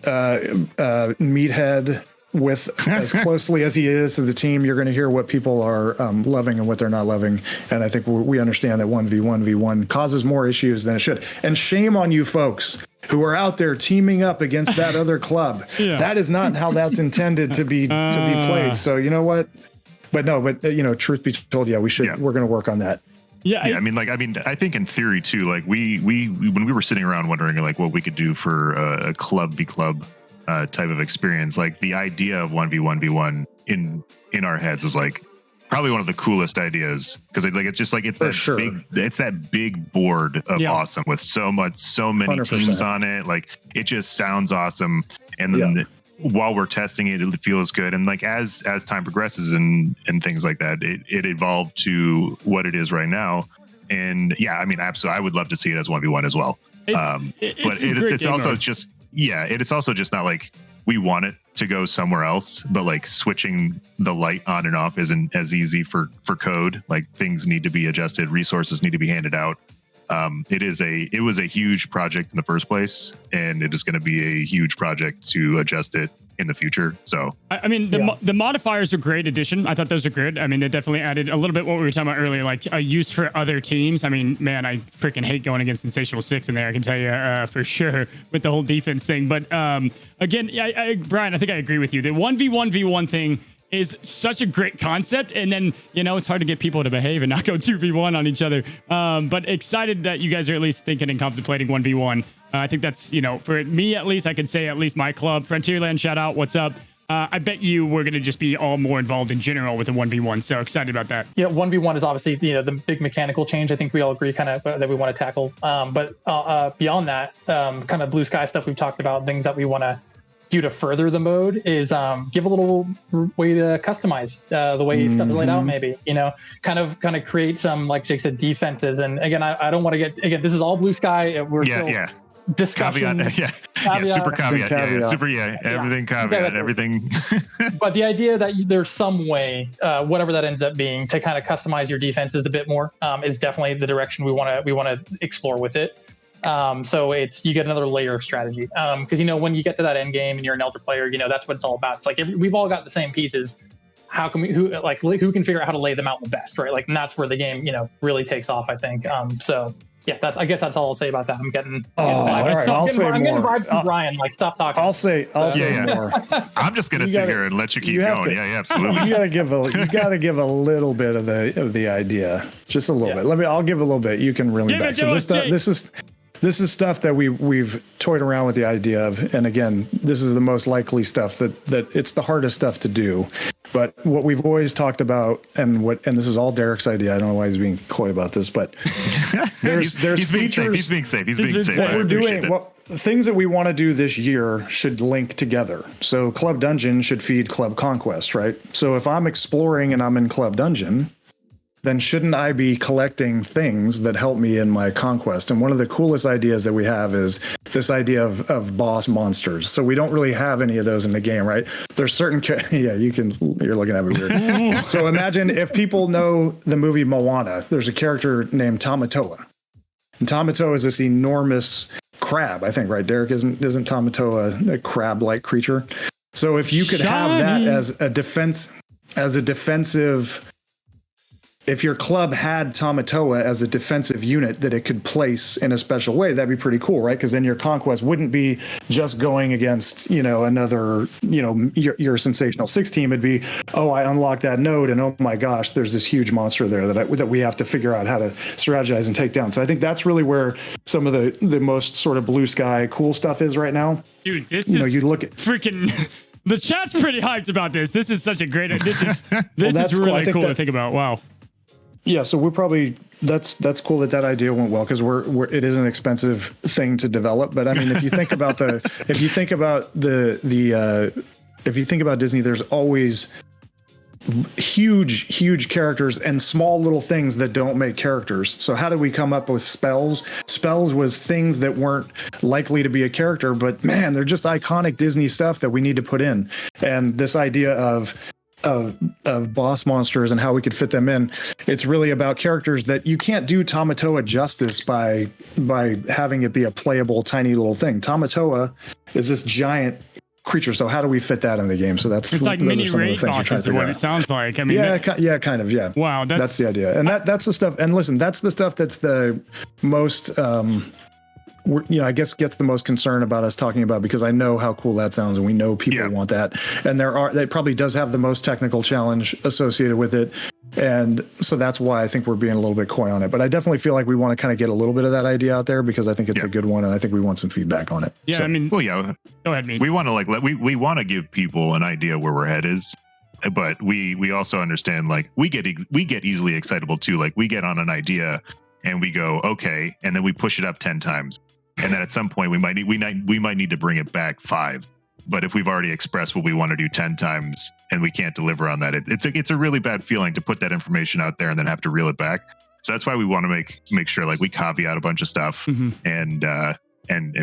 Meathead with as closely as he is to the team, you're going to hear what people are loving and what they're not loving. And I think we understand that 1v1v1 causes more issues than it should. And shame on you folks who are out there teaming up against that other club. Yeah. That is not how that's intended to be played. So you know what? But truth be told, yeah, we should. Yeah. We're going to work on that. Yeah, I think in theory too, like we when we were sitting around wondering like what we could do for a club v club type of experience, like the idea of 1v1v1 in our heads was like probably one of the coolest ideas, because it's that big board of awesome with so many 100%. Teams on it. Like it just sounds awesome, and then while we're testing it, it feels good. And like as time progresses and things like that, it evolved to what it is right now. And yeah, I mean, absolutely, I would love to see it as 1v1 as well. It's also just not like we want it to go somewhere else, but like switching the light on and off isn't as easy for code. Like things need to be adjusted, resources need to be handed out. It was a huge project in the first place, and it is going to be a huge project to adjust it in the future. So I mean, the modifiers are great addition. I thought those are good. I mean, they definitely added a little bit what we were talking about earlier, like a use for other teams. I mean, man, I freaking hate going against Sensational Six in there. I can tell you for sure with the whole defense thing. But again, Brian, I think I agree with you. The 1v1v1 thing is such a great concept, and then it's hard to get people to behave and not go 2v1 on each other, but excited that you guys are at least thinking and contemplating 1v1. I think that's for me at least, I can say at least my club, Frontierland, shout out, what's up. I bet you we're going to just be all more involved in general with the 1v1, so excited about that. Yeah, 1v1 is obviously the big mechanical change I think we all agree kind of that we want to tackle, but beyond that, kind of blue sky stuff we've talked about, things that we want to do to further the mode is give a little way to customize the way stuff is laid out, maybe kind of create some, like Jake said, defenses. And again, I don't want to get, this is all blue sky, we're still discussion, caveat, super caveat, everything caveat, everything. But the idea that there's some way, whatever that ends up being, to kind of customize your defenses a bit more is definitely the direction we want to explore with it. So you get another layer of strategy. Because when you get to that end game and you're an elder player, that's what it's all about. It's like we've all got the same pieces. How can who can figure out how to lay them out the best, right? Like, and that's where the game really takes off, I think. So yeah, I guess that's all I'll say about that. I'm getting. All right, I'll say I'm getting more. vibes from Brian. Like, stop talking. I'll say more. I'm just gonna sit here and let you keep going. Yeah, absolutely. You gotta give a little bit of the idea, just a little bit. I'll give a little bit. You can reel me back. So this is stuff that we've toyed around with the idea of, and again, this is the most likely stuff that it's the hardest stuff to do. But what we've always talked about, and this is all Derek's idea. I don't know why he's being coy about this, but there's features. He's being safe. What we're doing, things that we want to do this year should link together. So Club Dungeon should feed Club Conquest, right? So if I'm exploring and I'm in Club Dungeon, then shouldn't I be collecting things that help me in my conquest? And one of the coolest ideas that we have is this idea of boss monsters. So we don't really have any of those in the game, right? There's certain, you're looking at me weird. So imagine if people know the movie Moana, there's a character named Tamatoa. And Tamatoa is this enormous crab, I think, right? Derek, isn't Tamatoa a crab-like creature? So if you could have that as a defensive, if your club had Tamatoa as a defensive unit that it could place in a special way, that'd be pretty cool, right? Because then your conquest wouldn't be just going against, another, your Sensational Six team. It'd be, I unlocked that node, and oh my gosh, there's this huge monster there that we have to figure out how to strategize and take down. So I think that's really where some of the most sort of blue sky cool stuff is right now. Dude, this is you look at freaking. The chat's pretty hyped about this. This is such a great. This is really cool to think about. Wow. Yeah, so we're probably that's cool that idea went well, because it is an expensive thing to develop. But I mean, if you think about Disney, there's always huge characters and small little things that don't make characters. So how did we come up with spells? Spells was things that weren't likely to be a character, but man, they're just iconic Disney stuff that we need to put in. And this idea of boss monsters and how we could fit them in. It's really about characters that you can't do Tamatoa justice by having it be a playable tiny little thing. Tamatoa is this giant creature, so how do we fit that in the game? So it's like mini raid bosses, is what it sounds like. I mean, kind of. Wow, that's the idea, and that's the stuff. And listen, that's the stuff that's the most. I guess gets the most concern about us talking about, because I know how cool that sounds and we know people want that. And that probably does have the most technical challenge associated with it. And so that's why I think we're being a little bit coy on it. But I definitely feel like we want to kind of get a little bit of that idea out there, because I think it's a good one. And I think we want some feedback on it. Yeah. So, I mean, go ahead, Mean. We want to we want to give people an idea where our head is. But we also understand, like, we get easily excitable too. Like, we get on an idea and we go, okay. And then we push it up 10 times. And then at some point we might need to bring it back 5. But if we've already expressed what we want to do 10 times and we can't deliver on that, it's a really bad feeling to put that information out there and then have to reel it back. So that's why we want to make sure, like, we caveat a bunch of stuff and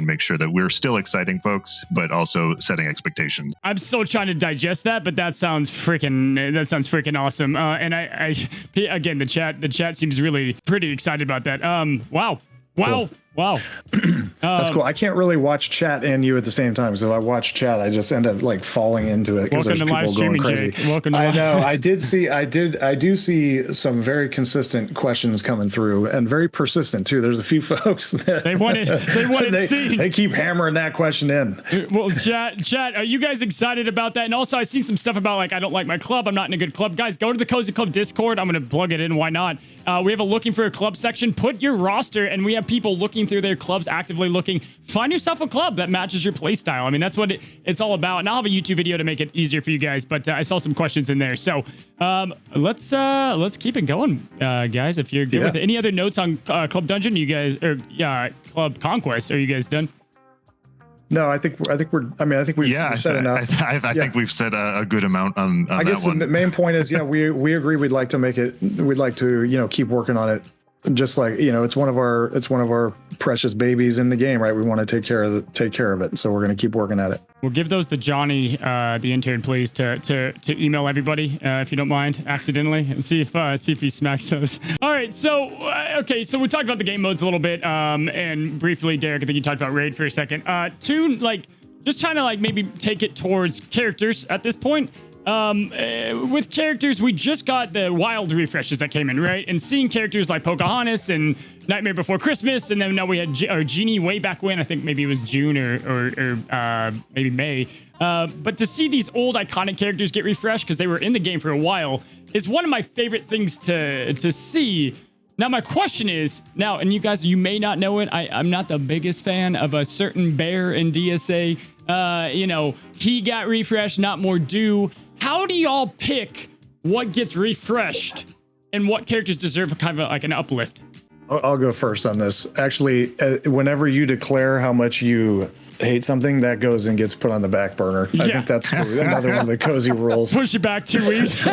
make sure that we're still exciting folks, but also setting expectations. I'm still trying to digest that, but that sounds freaking awesome. And I again, the chat seems really pretty excited about that. Wow. Cool. Wow. That's cool. I can't really watch chat and you at the same time. So if I watch chat, I just end up like falling into it because there's people going crazy. Welcome to I know. I do see some very consistent questions coming through, and very persistent too. There's a few folks that they want it seen. They keep hammering that question in. Well, chat, are you guys excited about that? And also, I seen some stuff about, like, I don't like my club. I'm not in a good club. Guys, go to the Cozy Club Discord. I'm going to plug it in. Why not? We have a looking for a club section. Put your roster, and we have people looking through their clubs, actively looking. Find yourself a club that matches your play style. I mean, that's what it's all about. And I'll have a YouTube video to make it easier for you guys, but I saw some questions in there. So let's keep it going, guys, if you're good with it. Any other notes on Club Dungeon? You guys, or Club Conquest? Are you guys done? No, I think we've said enough. I think we've said a good amount on I guess that one. The main point is, we agree we'd like to make it, we'd like to, keep working on it just like, it's one of our precious babies in the game, right? We want to take care of it. So we're going to keep working at it. We'll give those to Johnny, the intern, please, to email everybody, if you don't mind, accidentally, and see if he smacks those. All right, so okay, so we talked about the game modes a little bit, and briefly, Derek, I think you talked about Raid for a second. Just trying to maybe take it towards characters at this point. With characters, we just got the wild refreshes that came in, right? And seeing characters like Pocahontas and Nightmare Before Christmas, and then now we had our Genie way back when. I think maybe it was June or maybe May. But to see these old iconic characters get refreshed because they were in the game for a while is one of my favorite things to see. Now, my question is, and you guys, you may not know it, I'm not the biggest fan of a certain bear in DSA. He got refreshed, not more due. How do y'all pick what gets refreshed and what characters deserve kind of an uplift? I'll go first on this. Actually, whenever you declare how much you hate something, that goes and gets put on the back burner. I think that's another one of the cozy rules. Push it back 2 weeks.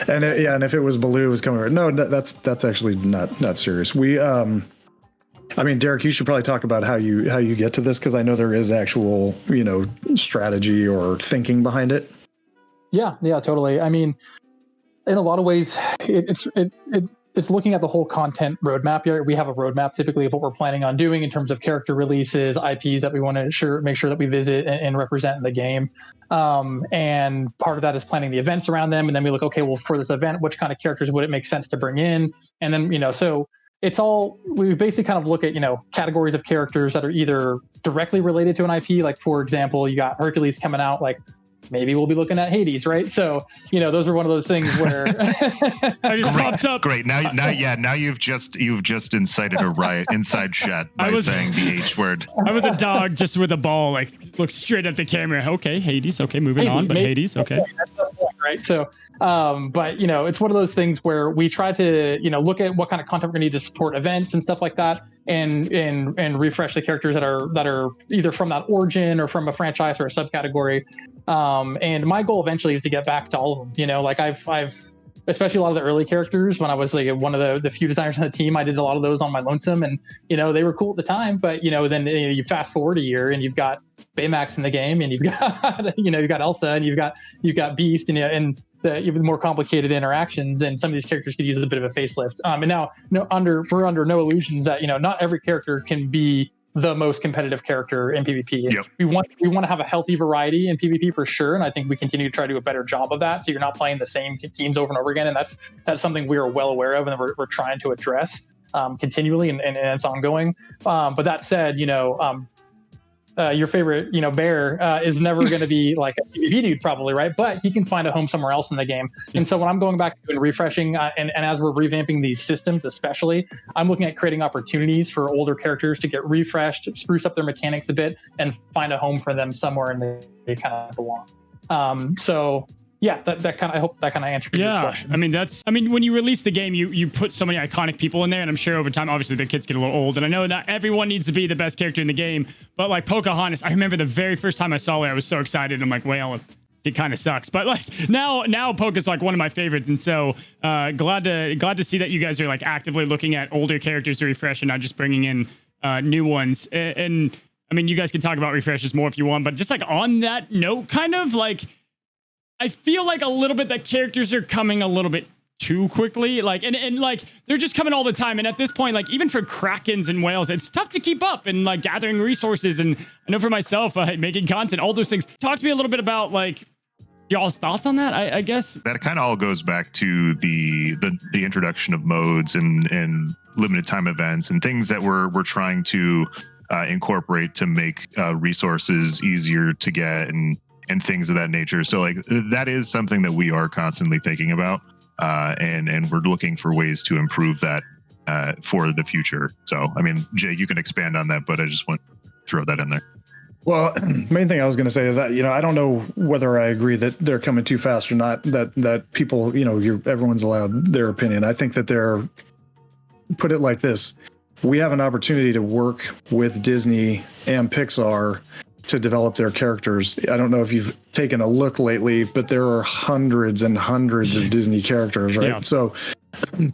And if it was Baloo, it was coming right. No, that's actually not serious. Derek, you should probably talk about how you get to this, because I know there is actual, strategy or thinking behind it. Yeah, totally. I mean, in a lot of ways, it's looking at the whole content roadmap here. We have a roadmap typically of what we're planning on doing in terms of character releases, IPs that we want to make sure that we visit and represent in the game. And part of that is planning the events around them. And then we look, okay, well, for this event, which kind of characters would it make sense to bring in? And then, so it's all, we basically kind of look at, categories of characters that are either directly related to an IP. Like, for example, you got Hercules coming out, maybe we'll be looking at Hades, right? So, those are one of those things where I just popped up. Great. Now you've just incited a riot inside chat by saying the H word. I was a dog just with a ball, look straight at the camera. Okay, Hades. Okay, moving on, but Hades. Okay. That's the point, right? So, but it's one of those things where we try to, look at what kind of content we're going to need to support events and stuff like that, and refresh the characters that are either from that origin or from a franchise or a subcategory. And my goal eventually is to get back to all of them. I've especially a lot of the early characters, when I was one of the few designers on the team, I did a lot of those on my lonesome, and they were cool at the time. But then you fast forward a year and you've got Baymax in the game, and you've got you've got Elsa, and you've got Beast, and the even more complicated interactions, and some of these characters could use a bit of a facelift. And now we're under no illusions that not every character can be the most competitive character in PvP. Yep. We want to have a healthy variety in PvP for sure, and I think we continue to try to do a better job of that. So you're not playing the same teams over and over again, and that's something we are well aware of, and we're trying to address continually, and it's ongoing. But that said, your favorite, bear is never going to be like a PvP dude probably, right? But he can find a home somewhere else in the game. And so when I'm going back and refreshing, and as we're revamping these systems especially, I'm looking at creating opportunities for older characters to get refreshed, spruce up their mechanics a bit, and find a home for them somewhere and they kind of belong. So yeah, I hope that kind of answered your question. When you release the game, you put so many iconic people in there, and I'm sure over time, obviously the kids get a little old, and I know not everyone needs to be the best character in the game, but Pocahontas, I remember the very first time I saw her, I was so excited. I'm like, well, it kind of sucks, but now Poca's one of my favorites, and so glad to see that you guys are actively looking at older characters to refresh and not just bringing in new ones. And you guys can talk about refreshes more if you want, but just on that note, kind of I feel a little bit that characters are coming a little bit too quickly, and they're just coming all the time. And at this point, even for Krakens and whales, it's tough to keep up and gathering resources. And I know for myself, making content, all those things. Talk to me a little bit about y'all's thoughts on that. I guess that kind of all goes back to the introduction of modes and limited time events and things that we're trying to incorporate to make resources easier to get and things of that nature. So that is something that we are constantly thinking about, and we're looking for ways to improve that for the future. So, Jay, you can expand on that, but I just want to throw that in there. Well, main thing I was going to say is that, I don't know whether I agree that they're coming too fast or not, that people, everyone's allowed their opinion. I think that put it like this. We have an opportunity to work with Disney and Pixar to develop their characters. I don't know if you've taken a look lately, but there are hundreds and hundreds of Disney characters, right? Yeah. So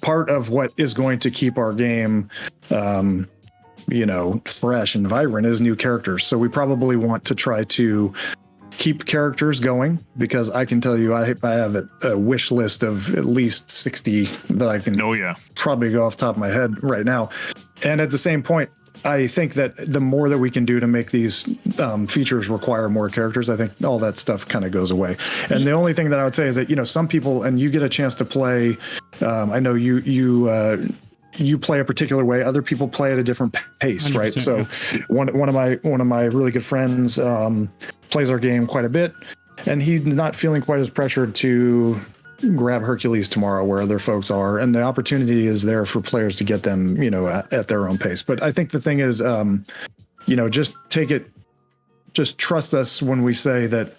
part of what is going to keep our game, fresh and vibrant is new characters. So we probably want to try to keep characters going, because I can tell you I have a wish list of at least 60 that I can probably go off the top of my head right now. And at the same point, I think that the more that we can do to make these features require more characters, I think all that stuff kind of goes away. And the only thing that I would say is that, some people, and you get a chance to play, I know you play a particular way, other people play at a different pace, right? So one of my really good friends plays our game quite a bit, and he's not feeling quite as pressured to grab Hercules tomorrow where other folks are, and the opportunity is there for players to get them, at their own pace. But I think the thing is, just trust us when we say that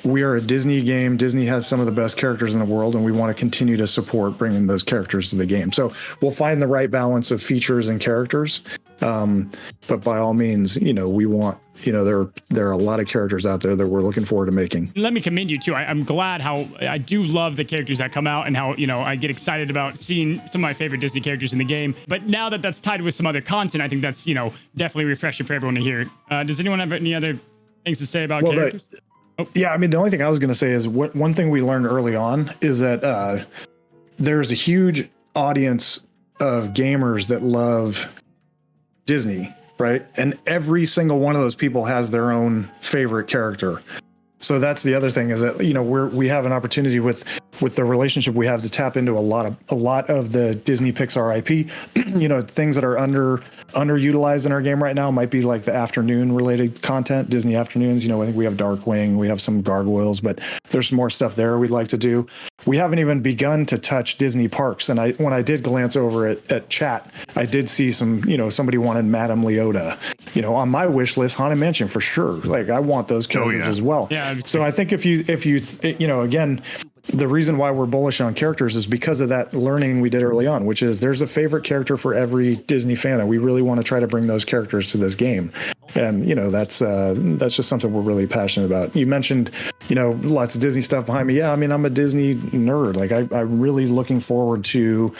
we are a Disney game. Disney has some of the best characters in the world, and we want to continue to support bringing those characters to the game. So we'll find the right balance of features and characters. But by all means, we want, there are a lot of characters out there that we're looking forward to making. Let me commend you too. I'm glad how I do love the characters that come out, and how, I get excited about seeing some of my favorite Disney characters in the game. But now that that's tied with some other content, I think that's, definitely refreshing for everyone to hear. Does anyone have any other things to say about characters? Yeah, I mean, the only thing I was going to say is one thing we learned early on is that there's a huge audience of gamers that love Disney, right? And every single one of those people has their own favorite character. So that's the other thing, is that, we have an opportunity with the relationship we have to tap into a lot of the Disney Pixar IP. Things that are underutilized in our game right now might be like the afternoon related content, Disney afternoons. I think we have Darkwing, we have some gargoyles, but there's some more stuff there we'd like to do. We haven't even begun to touch Disney parks. And when I did glance over at chat, I did see some, somebody wanted Madame Leota, on my wish list, Haunted Mansion for sure. Like, I want those characters as well. Yeah. So I think if you, again, the reason why we're bullish on characters is because of that learning we did early on, which is there's a favorite character for every Disney fan, and we really want to try to bring those characters to this game. And that's just something we're really passionate about. You mentioned lots of Disney stuff behind me. Yeah, I mean, I'm a Disney nerd. Like, I'm really looking forward to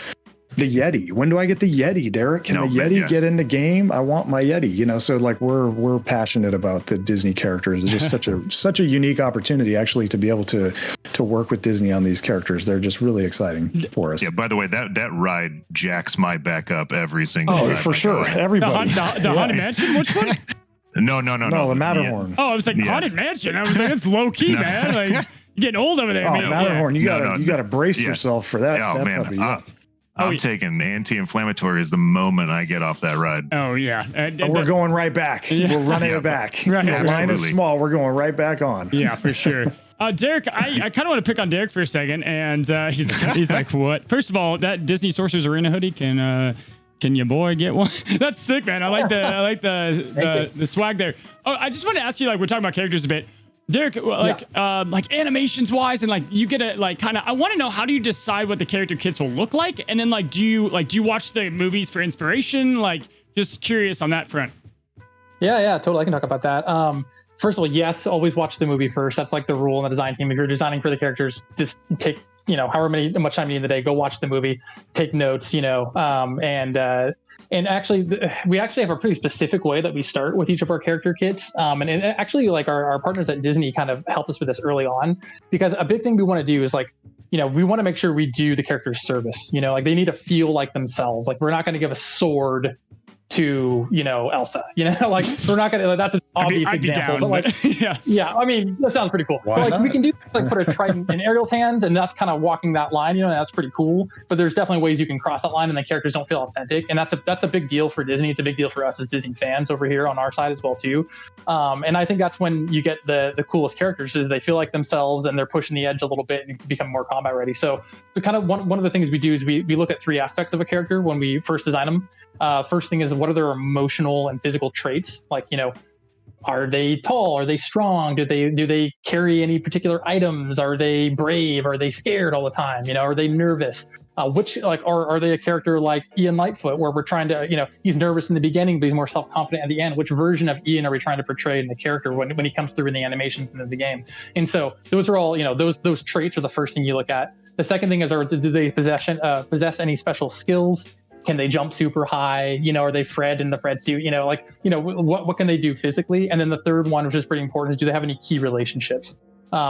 the Yeti. When do I get the Yeti, Derek? Can the Yeti get in the game? I want my Yeti. So like we're passionate about the Disney characters. It's just such a unique opportunity actually to be able to work with Disney on these characters. They're just really exciting for us. Yeah, by the way, that ride jacks my back up every single time. Oh, for sure. Everybody. The Haunted Mansion? Which one? No, the Matterhorn. Yeah. Oh, I was like, Haunted Mansion. I was like, it's low key, man. Like, you're getting old over there, man. Matterhorn. You gotta brace yourself for that. Oh, man. I'm taking anti-inflammatories the moment I get off that ride. Oh, yeah. We're going right back. Yeah. We're running it back. Right. The line is small. We're going right back on. Yeah, for sure. Derek, I kind of want to pick on Derek for a second. And he's like, what? First of all, that Disney Sorcerer's Arena hoodie, can your boy get one? That's sick, man. I like the swag there. Oh, I just want to ask you, like, we're talking about characters a bit. Derek, like animations wise, and like you get a I want to know, how do you decide what the character kits will look like, and then do you watch the movies for inspiration? Like, just curious on that front. Yeah, totally. I can talk about that. First of all, yes, always watch the movie first. That's like the rule in the design team. If you're designing for the characters, just take however much time you need in the day, go watch the movie, take notes, and actually, we actually have a pretty specific way that we start with each of our character kits. And actually, like our partners at Disney kind of helped us with this early on, because a big thing we want to do is we want to make sure we do the character's service. Like, they need to feel like themselves. Like, we're not going to give a sword to Elsa, like, we're not gonna, that's an obvious example, but like yeah, I mean, that sounds pretty cool. Why but like not? We can do like put a trident in Ariel's hands, and that's kind of walking that line, and that's pretty cool. But there's definitely ways you can cross that line and the characters don't feel authentic, and that's a big deal for Disney. It's a big deal for us as Disney fans over here on our side as well too. And I think that's when you get the coolest characters, is they feel like themselves and they're pushing the edge a little bit and become more combat ready. So the kind of one of the things we do is we look at three aspects of a character when we first design them. First thing is, what are their emotional and physical traits? Like, are they tall? Are they strong? Do they carry any particular items? Are they brave? Are they scared all the time? Are they nervous? Are they a character like Ian Lightfoot, where we're trying to, he's nervous in the beginning, but he's more self-confident at the end? Which version of Ian are we trying to portray in the character when he comes through in the animations and in the game? And so those are all, those traits are the first thing you look at. The second thing is, do they possess any special skills? Can they jump super high? Are they Fred in the Fred suit? What can they do physically? And then the third one, which is pretty important, is do they have any key relationships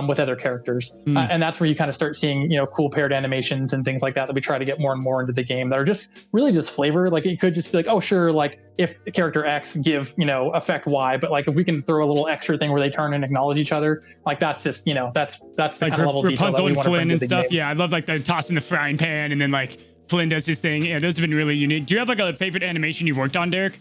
with other characters? And that's where you kind of start seeing, cool paired animations and things like that we try to get more and more into the game that are just really just flavor. Like it could just be like, oh, sure, like if character X give, effect Y, but like if we can throw a little extra thing where they turn and acknowledge each other, like that's just, that's the like kind of level of detail Rapunzel that we and Flynn and stuff. Game. Yeah, I love like the tossing the frying pan and then like Flynn does his thing. Yeah, those have been really unique. Do you have like a favorite animation you've worked on, Derek?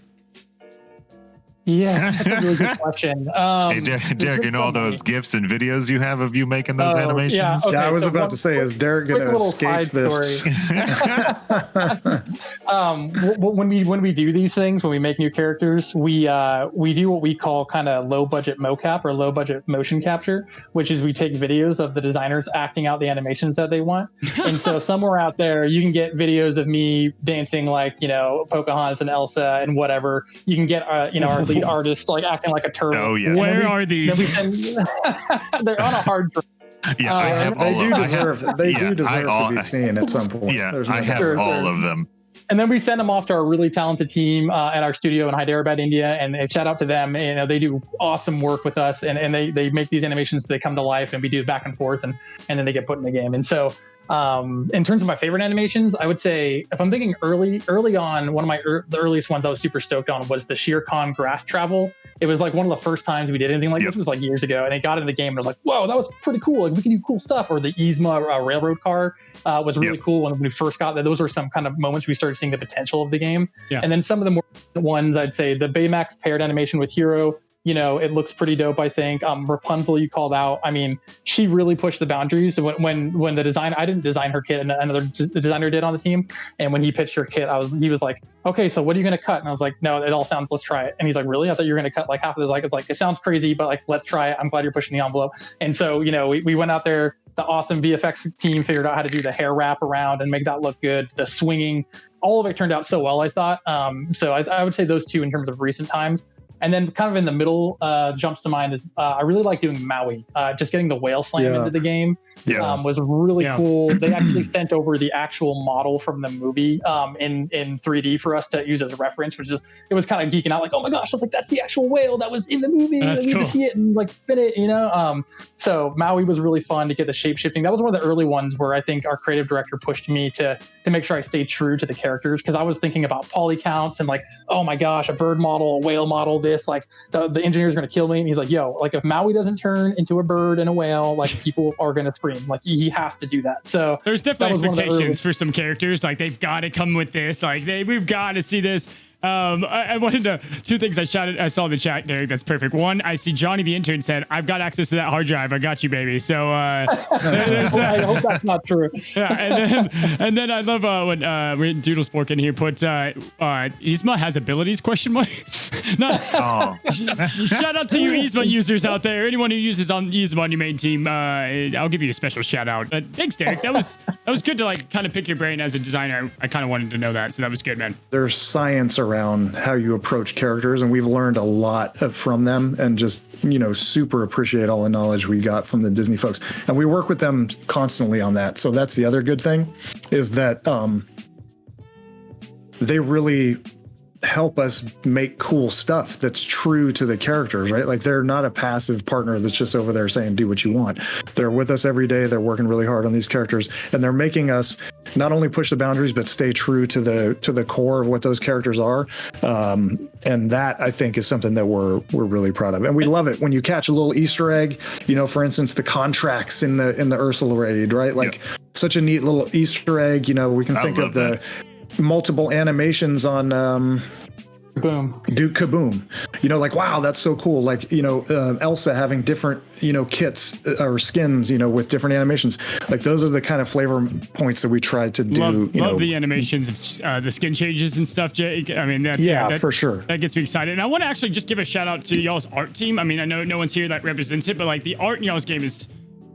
Yeah, that's a really good question. Hey, Derek, all those GIFs and videos you have of you making those animations? Yeah, okay, I was about to say, is Derek going to escape this? When we do these things, when we make new characters, we do what we call kind of low budget mocap or low budget motion capture, which is we take videos of the designers acting out the animations that they want. And so somewhere out there, you can get videos of me dancing like, Pocahontas and Elsa and whatever. You can get, our lead artist like acting like a turtle. Oh, yeah. Where are these? They're on a hard drive. Yeah, I have they all do of deserve, they do deserve to be seen at some point. Yeah, There's no I have doubt. all of them. And then we send them off to our really talented team at our studio in Hyderabad, India, and shout out to them. They do awesome work with us, and they make these animations. They come to life, and we do back and forth, and then they get put in the game. And so, in terms of my favorite animations, I would say if I'm thinking early on, one of my the earliest ones I was super stoked on was the Shere Khan grass travel. It was like one of the first times we did anything like this was like years ago, and it got in the game and I was like, whoa, that was pretty cool. Like we can do cool stuff. Or the Yzma railroad car was really cool when we first got that. Those were some kind of moments we started seeing the potential of the game. Yeah. And then some of the more ones, I'd say the Baymax paired animation with Hero, it looks pretty dope, I think. Rapunzel, you called out. I mean, she really pushed the boundaries. When the design, I didn't design her kit, and another designer did on the team. And when he pitched her kit, he was like, okay, so what are you going to cut? And I was like, no, it all sounds, let's try it. And he's like, really? I thought you were going to cut like half of this. Like, it's like, it sounds crazy, but like, let's try it. I'm glad you're pushing the envelope. And so, we went out there, the awesome VFX team figured out how to do the hair wrap around and make that look good. The swinging, all of it turned out so well, I thought. So I would say those two in terms of recent times. And then kind of in the middle jumps to mind is I really like doing Maui. Just getting the whale slam into the game was really cool. They actually sent over the actual model from the movie in 3D for us to use as a reference, which is, it was kind of geeking out like, oh my gosh, I was like, that's the actual whale that was in the movie. I need to see it and like fit it, So Maui was really fun to get the shape shifting. That was one of the early ones where I think our creative director pushed me to make sure I stayed true to the characters, because I was thinking about poly counts and like, oh my gosh, a bird model, a whale model, this, like the engineer's going to kill me. And he's like, yo, like if Maui doesn't turn into a bird and a whale, like people are going to scream. Like he has to do that. So there's definitely expectations for some characters. Like they've got to come with this. Like we've got to see this. I wanted to, two things I saw in the chat, Derek. That's perfect. One, I see Johnny the intern said, I've got access to that hard drive. I got you, baby. So, I hope that's not true. Yeah. And then I love, when Doodle Spork in here put, Yzma has abilities, question mark. Shout out to you Yzma users out there. Anyone who uses Yzma on your main team, I'll give you a special shout out. But thanks, Derek. That was good to like kind of pick your brain as a designer. I kind of wanted to know that. So that was good, man. There's science around how you approach characters, and we've learned a lot from them, and just super appreciate all the knowledge we got from the Disney folks, and we work with them constantly on that. So that's the other good thing, is that they really help us make cool stuff that's true to the characters, right? Like they're not a passive partner that's just over there saying do what you want. They're with us every day. They're working really hard on these characters, and they're making us not only push the boundaries but stay true to the core of what those characters are. And that, I think, is something that we're really proud of, and we love it when you catch a little Easter egg. For instance, the contracts in the Ursula raid, right? Like such a neat little Easter egg. We can think of the multiple animations on Duke Kaboom. Like, wow, that's so cool. Like, Elsa having different, kits or skins, with different animations. Like those are the kind of flavor points that we try to do. Love the animations of the skin changes and stuff, Jake. I mean, that, for sure. That gets me excited. And I want to actually just give a shout out to y'all's art team. I mean, I know no one's here that represents it, but like the art in y'all's game is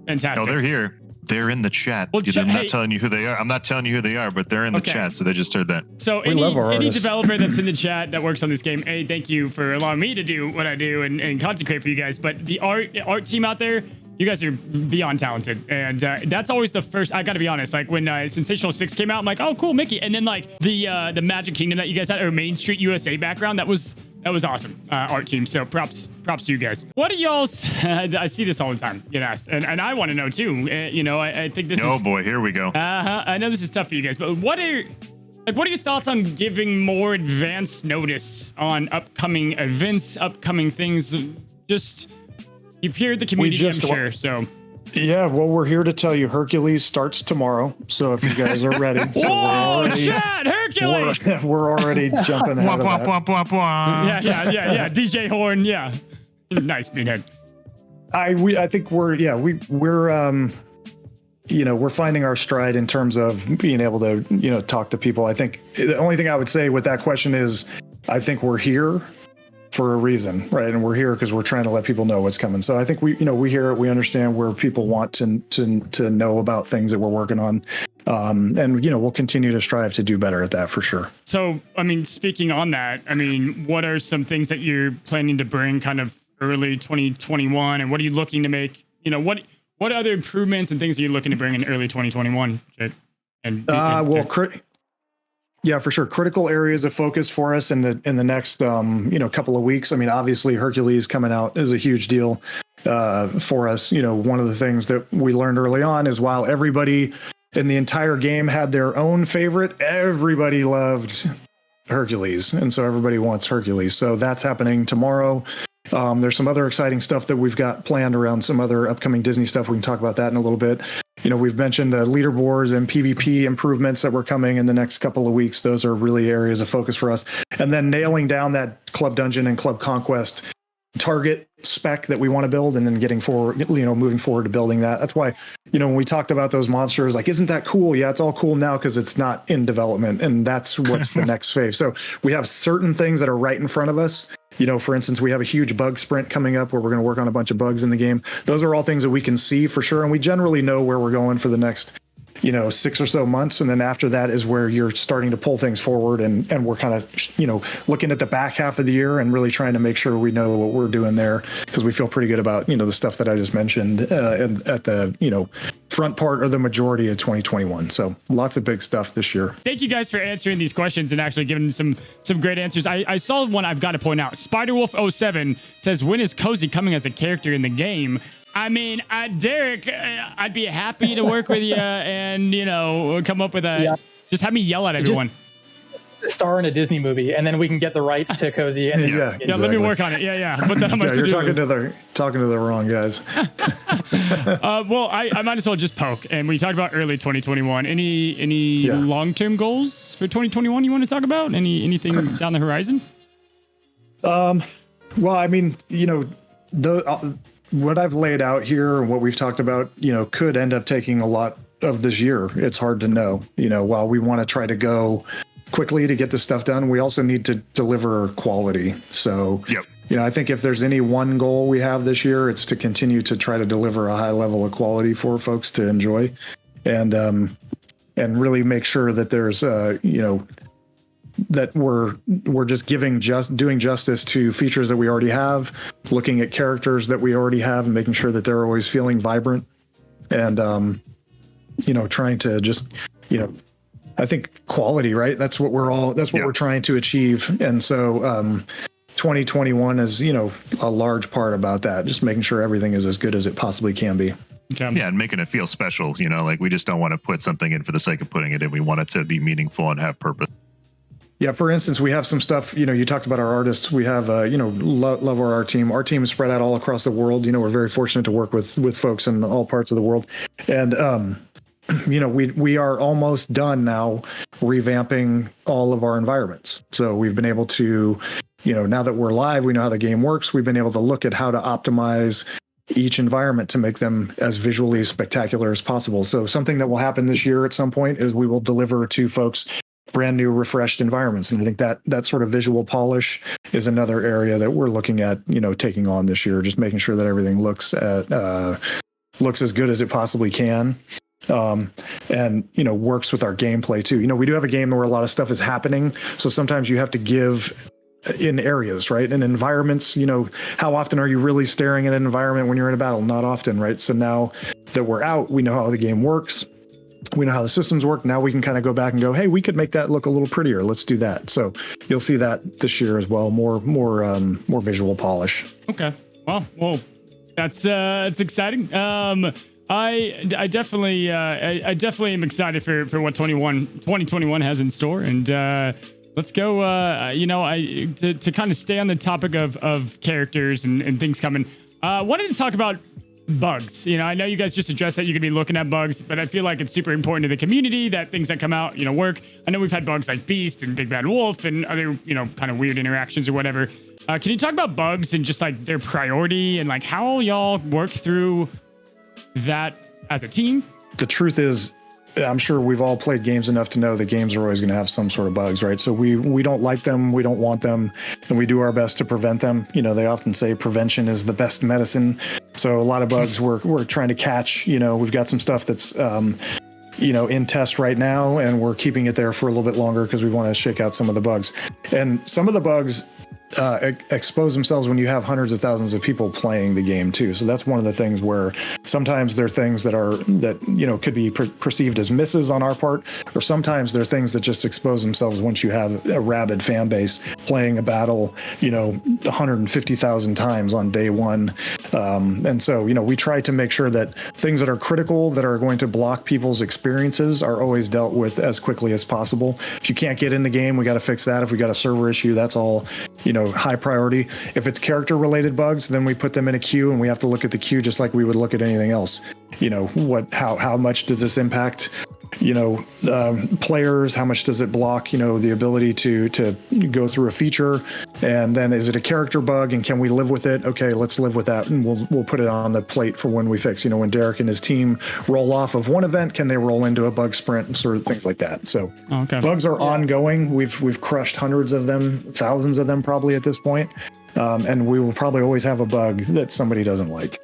fantastic. No, they're here. They're in the chat. Well, I'm not telling you who they are. I'm not telling you who they are, but they're in the chat, so they just heard that. So any developer that's in the chat that works on this game, thank you for allowing me to do what I do and content create for you guys. But the art team out there, You guys are beyond talented, and that's always the first. I got to be honest. Like when Sensational 6 came out, I'm like, oh, cool, Mickey. And then like the Magic Kingdom that you guys had, or Main Street USA background, that was awesome, art team. So props to you guys. What are y'all's? I see this all the time get asked, and I want to know too. You know, I think this. Oh boy, here we go. I know this is tough for you guys, but what are your thoughts on giving more advance notice on upcoming events, upcoming things? Just. You've heard the community, I'm sure. So, yeah, well, we're here to tell you Hercules starts tomorrow. So if you guys are ready, whoa, Chad, Hercules! We're already jumping ahead of that. Yeah. DJ Horn, yeah, he's nice, Meathead. I think we're we're finding our stride in terms of being able to talk to people. I think the only thing I would say with that question is I think we're here for a reason, right? And we're here because we're trying to let people know what's coming. So I think we hear it, we understand where people want to know about things that we're working on. And we'll continue to strive to do better at that for sure. So, I mean, speaking on that, I mean, what are some things that you're planning to bring kind of early 2021, and what are you looking to make, what other improvements and things are you looking to bring in early 2021? Yeah, for sure. Critical areas of focus for us in the next couple of weeks. I mean, obviously Hercules coming out is a huge deal for us. One of the things that we learned early on is while everybody in the entire game had their own favorite, everybody loved Hercules, and so everybody wants Hercules. So that's happening tomorrow. There's some other exciting stuff that we've got planned around some other upcoming Disney stuff. We can talk about that in a little bit. We've mentioned the leaderboards and PvP improvements that were coming in the next couple of weeks. Those are really areas of focus for us. And then nailing down that Club Dungeon and Club Conquest target spec that we want to build, and then getting forward, moving forward to building that. That's why, when we talked about those monsters, like, isn't that cool? Yeah, it's all cool now because it's not in development, and that's what's the next phase. So we have certain things that are right in front of us. For instance, we have a huge bug sprint coming up where we're going to work on a bunch of bugs in the game. Those are all things that we can see for sure, and we generally know where we're going for the next 6 or so months. And then after that is where you're starting to pull things forward, and we're kind of, looking at the back half of the year and really trying to make sure we know what we're doing there, because we feel pretty good about, the stuff that I just mentioned at the, front part or the majority of 2021. So lots of big stuff this year. Thank you guys for answering these questions and actually giving some great answers. I saw one I've got to point out. Spiderwolf07 says, when is Cozy coming as a character in the game? I mean, Derek, I'd be happy to work with you and, come up with just have me yell at everyone. Star in a Disney movie, and then we can get the rights to Cozy. And exactly. Let me work on it. Yeah. But then you're talking to the wrong guys. Well, I might as well just poke. And we talked about early 2021. Any long-term goals for 2021 you want to talk about? Anything down the horizon? Well, I mean, what I've laid out here and what we've talked about, could end up taking a lot of this year. It's hard to know. While we want to try to go quickly to get this stuff done, we also need to deliver quality. So, I think if there's any one goal we have this year, it's to continue to try to deliver a high level of quality for folks to enjoy, and really make sure that there's, that we're just doing justice to features that we already have, looking at characters that we already have, and making sure that they're always feeling vibrant, and trying to just I think quality, right? That's what we're trying to achieve. And so 2021 is a large part about that, just making sure everything is as good as it possibly can be. Okay. Yeah, and making it feel special. Like we just don't want to put something in for the sake of putting it in. We want it to be meaningful and have purpose. Yeah, for instance, we have some stuff, you talked about our artists. We have, love our art team. Our team is spread out all across the world. We're very fortunate to work with folks in all parts of the world. And, we are almost done now revamping all of our environments. So we've been able to, now that we're live, we know how the game works. We've been able to look at how to optimize each environment to make them as visually spectacular as possible. So something that will happen this year at some point is we will deliver to folks brand new, refreshed environments. And I think that sort of visual polish is another area that we're looking at, taking on this year, just making sure that everything looks as good as it possibly can. And works with our gameplay too. We do have a game where a lot of stuff is happening. So sometimes you have to give in areas, right? In environments, how often are you really staring at an environment when you're in a battle? Not often, right? So now that we're out, we know how the game works. We know how the systems work. Now we can kind of go back and go, hey, we could make that look a little prettier. Let's do that. So you'll see that this year as well. More visual polish. Okay. Well, that's exciting. I definitely am excited for what 2021 has in store, and let's go. To kind of stay on the topic of characters and things coming. Wanted to talk about bugs. I know you guys just addressed that you could be looking at bugs, but I feel like it's super important to the community that things that come out, work. I know we've had bugs like Beast and Big Bad Wolf and other, kind of weird interactions or whatever. Can you talk about bugs and just like their priority and like how y'all work through that as a team? The truth is, I'm sure we've all played games enough to know that games are always going to have some sort of bugs, right? So we don't like them, we don't want them, and we do our best to prevent them. They often say prevention is the best medicine. So a lot of bugs we're trying to catch. We've got some stuff that's in test right now, and we're keeping it there for a little bit longer because we want to shake out some of the bugs. And some of the bugs expose themselves when you have hundreds of thousands of people playing the game too. So that's one of the things where sometimes there are things that could be perceived as misses on our part, or sometimes there are things that just expose themselves once you have a rabid fan base playing a battle 150,000 times on day one. And so we try to make sure that things that are critical, that are going to block people's experiences, are always dealt with as quickly as possible. If you can't get in the game, we got to fix that. If we got a server issue, that's all high priority. If it's character related bugs, then we put them in a queue, and we have to look at the queue just like we would look at anything else. How much does this impact players? How much does it block the ability to go through a feature? And then is it a character bug, and can we live with it? Okay, let's live with that, and we'll put it on the plate for when we fix. When Derek and his team roll off of one event, can they roll into a bug sprint and sort of things like that? So bugs are ongoing. We've crushed hundreds of them, thousands of them probably at this point. And we will probably always have a bug that somebody doesn't like.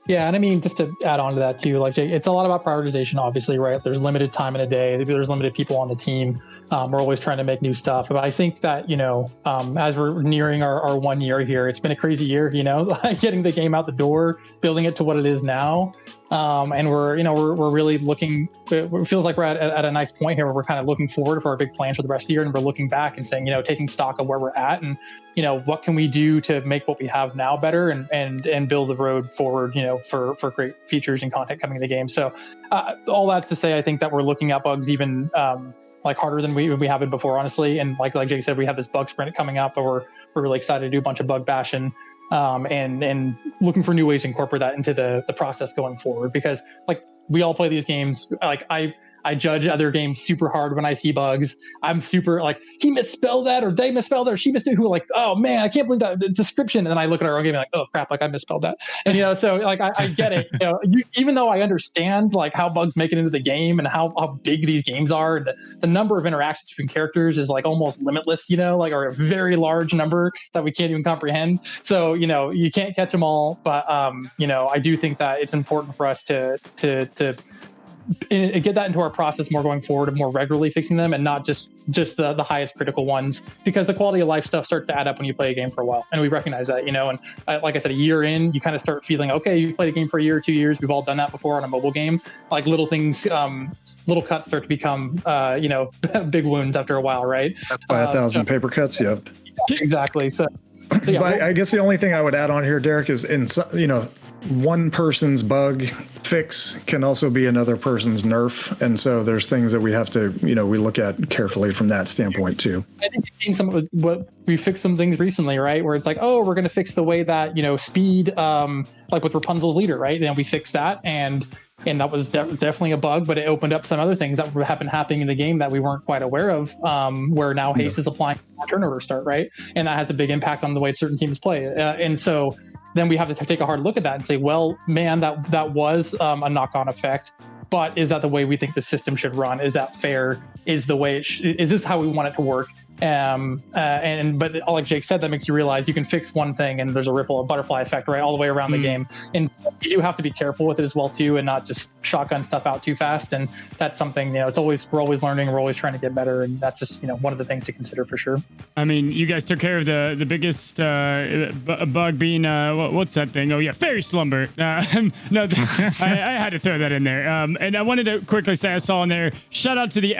Yeah, and I mean, just to add on to that too, like it's a lot about prioritization, obviously, right? There's limited time in a day. There's limited people on the team. We're always trying to make new stuff. But I think that, as we're nearing our 1 year here, it's been a crazy year, getting the game out the door, building it to what it is now. And we're really looking, it feels like we're at a nice point here where we're kind of looking forward for our big plans for the rest of the year. And we're looking back and saying, taking stock of where we're at and, what can we do to make what we have now better and build the road forward, for great features and content coming in the game. So all that's to say, I think that we're looking at bugs even harder than we have been before, honestly. And like Jake said, we have this bug sprint coming up, but we're really excited to do a bunch of bug bashing. And looking for new ways to incorporate that into the process going forward, because we all play these games. I judge other games super hard when I see bugs. I'm super he misspelled that, or they misspelled that, or she misspelled, who oh man, I can't believe that description. And then I look at our own game and oh crap, I misspelled that. And so I get it. Even though I understand how bugs make it into the game and how big these games are, the number of interactions between characters is almost limitless, or a very large number that we can't even comprehend. So you can't catch them all, but I do think that it's important for us to get that into our process more going forward and more regularly fixing them, and not just the highest critical ones, because the quality of life stuff starts to add up when you play a game for a while, and we recognize that. And like I said, a year in, you kind of start feeling, okay, you've played a game for a year or 2 years, we've all done that before on a mobile game. Little things, little cuts start to become big wounds after a while, right? By 1,000 paper cuts. Yep, exactly. So yeah, but I guess the only thing I would add on here, Derek, is one person's bug fix can also be another person's nerf, and so there's things that we have to we look at carefully from that standpoint too. I think you've seen some of what we fixed some things recently, right? Where it's we're going to fix the way that speed, with Rapunzel's leader, right? And we fixed that, and that was definitely a bug, but it opened up some other things that have been happening in the game that we weren't quite aware of, where now haste is applying for turnover start, right? And that has a big impact on the way certain teams play. And so then we have to take a hard look at that and say, well, man, that was a knock-on effect, but is that the way we think the system should run? Is that fair? Is the way is this how we want it to work? But like Jake said, that makes you realize you can fix one thing and there's a butterfly effect, right, all the way around the game. And you do have to be careful with it as well too, and not just shotgun stuff out too fast. And that's something, we're always learning, we're always trying to get better, and that's just one of the things to consider for sure. I mean, you guys took care of the biggest bug being what's that thing? Oh yeah, fairy slumber. No, I had to throw that in there. And I wanted to quickly say, I saw in there, shout out to the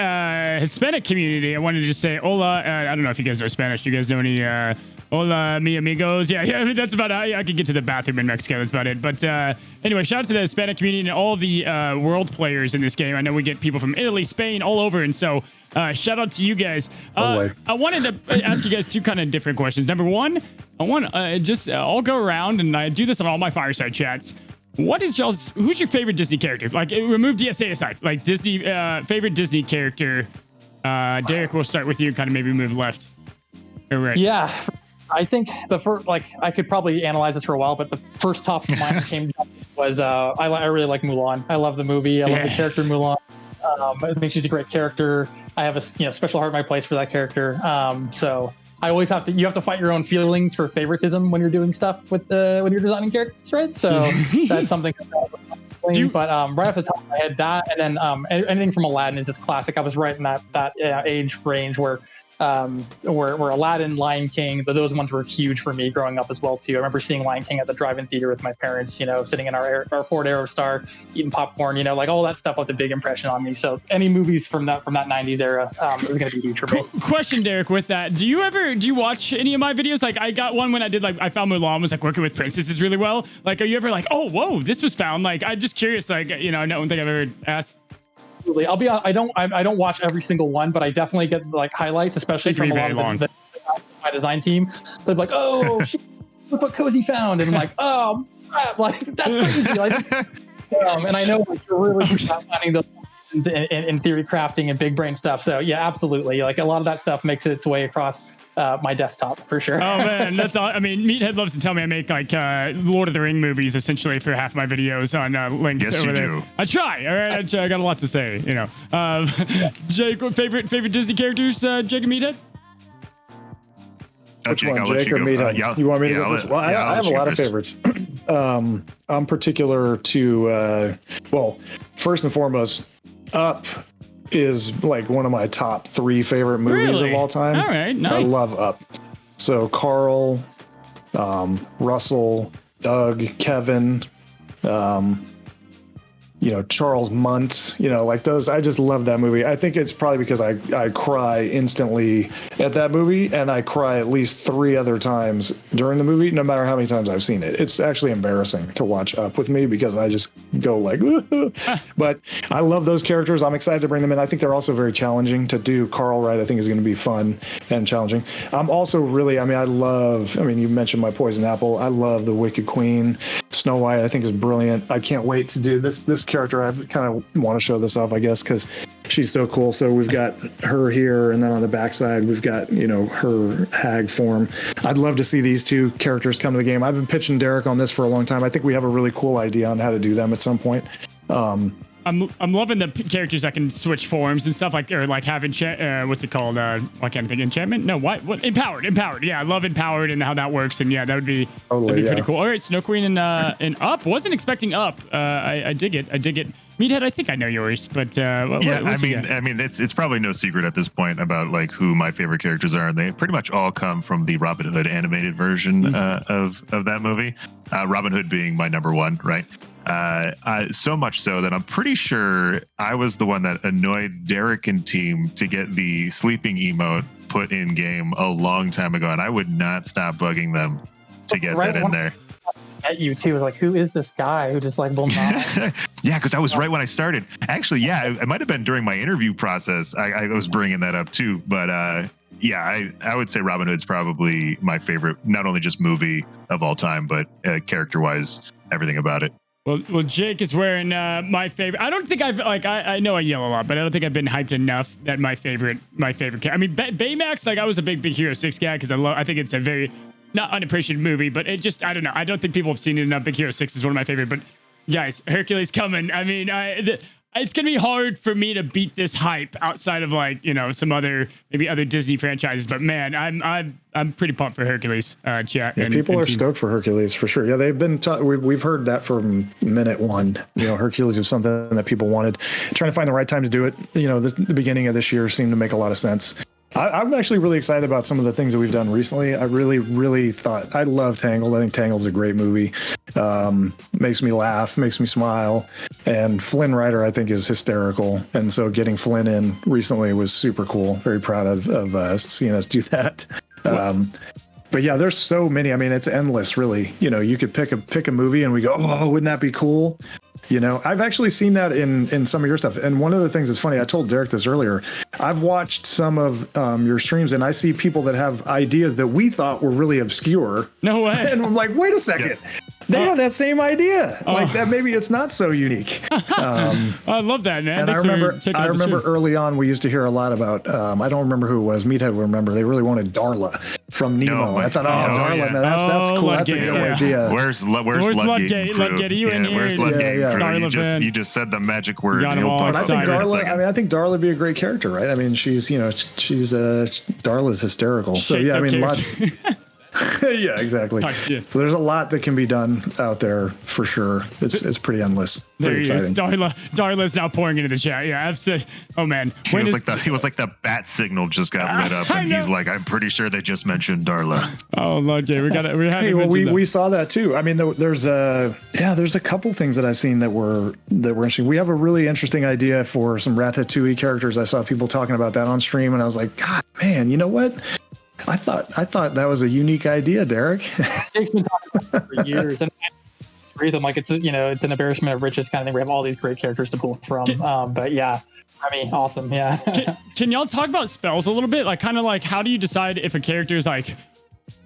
Hispanic community. I wanted to just say hola. I don't know if you guys know Spanish. Do you guys know any hola mi amigos? Yeah, I mean, that's about how I could get to the bathroom in Mexico. That's about it. But anyway, shout out to the Hispanic community and all the world players in this game. I know we get people from Italy, Spain, all over. And so shout out to you guys. I wanted to ask you guys two kind of different questions. Number one, I want I'll go around, and I do this on all my fireside chats. Who's your favorite Disney character? Like, remove DSA aside. Like, Disney favorite Disney character. Derek, we'll start with you. Kind of maybe move left or right. Yeah, I think the first, I could probably analyze this for a while, but the first top of mind came was I really like Mulan. I love the movie. I love the character Mulan. I think she's a great character. I have a special heart in my place for that character. So I always have to fight your own feelings for favoritism when you're doing stuff with when you're designing characters, right? So that's something. But right off the top of my head, that, and then anything from Aladdin is just classic. I was right in that age range where Aladdin, Lion King, those ones were huge for me growing up as well too. I remember seeing Lion King at the drive-in theater with my parents, sitting in our Ford Aerostar, eating popcorn, like all that stuff left a big impression on me. So any movies from that 90s era is going to be huge for me. Question, Derek, with that, do you watch any of my videos? Like, I got one when I did, I found Mulan was working with princesses really well. Like, are you ever oh, whoa, this was found? Like, I'm just curious, I don't think I've ever asked. I'll be honest, I don't watch every single one, but I definitely get highlights, especially from a lot of my design team. They're like, oh, look what Cozy found, and I'm like, oh crap, that's crazy. And I know you're really good at finding those in theory crafting and big brain stuff. So yeah, absolutely. A lot of that stuff makes its way across my desktop for sure. Oh man, that's all. I mean, Meathead loves to tell me I make Lord of the Ring movies essentially for half my videos on links over there. Do. I try. All right, I got a lot to say. Jake, favorite Disney characters? Jake and Meathead. Which one, Jake or Meathead? You want me to go first? Well, I have a lot of favorites. I'm particular to first and foremost, Up is one of my top 3 favorite movies of all time. All right, nice. I love Up. So Carl, Russell, Doug, Kevin, Charles Muntz, those. I just love that movie. I think it's probably because I cry instantly at that movie, and I cry at least 3 other times during the movie, no matter how many times I've seen it. It's actually embarrassing to watch Up with me because I just go but I love those characters. I'm excited to bring them in. I think they're also very challenging to do. Carl Wright, I think, is going to be fun and challenging. I'm also really, you mentioned my Poison Apple. I love the Wicked Queen. Snow White, I think, is brilliant. I can't wait to do this character. I kind of want to show this off, I guess, because she's so cool. So we've got her here, and then on the backside we've got her hag form. I'd love to see these 2 characters come to the game. I've been pitching Derek on this for a long time. I think we have a really cool idea on how to do them at some point. I'm loving the characters that can switch forms and stuff have what's it called? I can't think. Enchantment? No, what? Empowered. Yeah, I love Empowered and how that works. And yeah, that'd be pretty cool. All right, Snow Queen and Up. Wasn't expecting Up. I dig it. Meathead, I think I know yours, but it's probably no secret at this point about who my favorite characters are. They pretty much all come from the Robin Hood animated version of that movie. Robin Hood being my number 1, right? So much so that I'm pretty sure I was the one that annoyed Derek and team to get the sleeping emote put in game a long time ago, and I would not stop bugging them to get that in there. At you too, was who is this guy who just will not? Yeah, because I was right when I started. Actually, yeah, it might have been during my interview process. I was bringing that up too, but I would say Robin Hood's probably my favorite, not only just movie of all time, but character-wise, everything about it. Well, Jake is wearing my favorite. I don't think I've I know I yell a lot, but I don't think I've been hyped enough that my favorite character. I mean, Baymax. I was a big Hero 6 guy because I think it's a very not unappreciated movie, but it just I don't know. I don't think people have seen it enough. Big Hero 6 is one of my favorite. But guys, Hercules coming. I mean, it's gonna be hard for me to beat this hype outside of like some other maybe other Disney franchises. But man, I'm pretty pumped for Hercules. Chat. Yeah, people are stoked for Hercules for sure. Yeah, they've been we've heard that from minute one. Hercules was something that people wanted. Trying to find the right time to do it. The beginning of this year seemed to make a lot of sense. I'm actually really excited about some of the things that we've done recently. I really thought I love Tangled. I think Tangled's a great movie. Makes me laugh, makes me smile. And Flynn Rider, I think, is hysterical. And so getting Flynn in recently was super cool. Very proud of seeing us do that. But yeah, there's so many. I mean, it's endless, really. You could pick a movie and we go, oh, wouldn't that be cool? I've actually seen that in some of your stuff. And one of the things that's funny, I told Derek this earlier, I've watched some of your streams and I see people that have ideas that we thought were really obscure. No way. And I'm like, wait a second. Yeah. They have that same idea. Like that, maybe it's not so unique. I love that, man. And I remember early on, we used to hear a lot about, I don't remember who it was. Meathead would remember. They really wanted Darla from Nemo. I thought, Darla, man, that's cool. Ludgate, that's a good idea. Where's Ludgate? Ludgate, you in here? Where's Ludgate? Darla, you just said the magic word. I think Darla would be a great character, right? I mean, she's Darla's hysterical. So yeah, I mean, lots. Yeah, exactly. So there's a lot that can be done out there for sure. It's pretty endless. There pretty he exciting. is. Darla's now pouring into the chat. Yeah, I've said, oh man, he was like the bat signal just got lit up, and he's like, I'm pretty sure they just mentioned Darla. Oh, Ludgate, we saw that too. I mean, there's a couple things that I've seen that were interesting. We have a really interesting idea for some Ratatouille characters. I saw people talking about that on stream, and I was like, God, man, you know what? I thought that was a unique idea, Derek. Jake's been talking about it for years, and I them like it's an embarrassment of riches kind of thing. We have all these great characters to pull from. But yeah, I mean, awesome. Yeah. Can y'all talk about spells a little bit? Like, kind of like, how do you decide if a character is like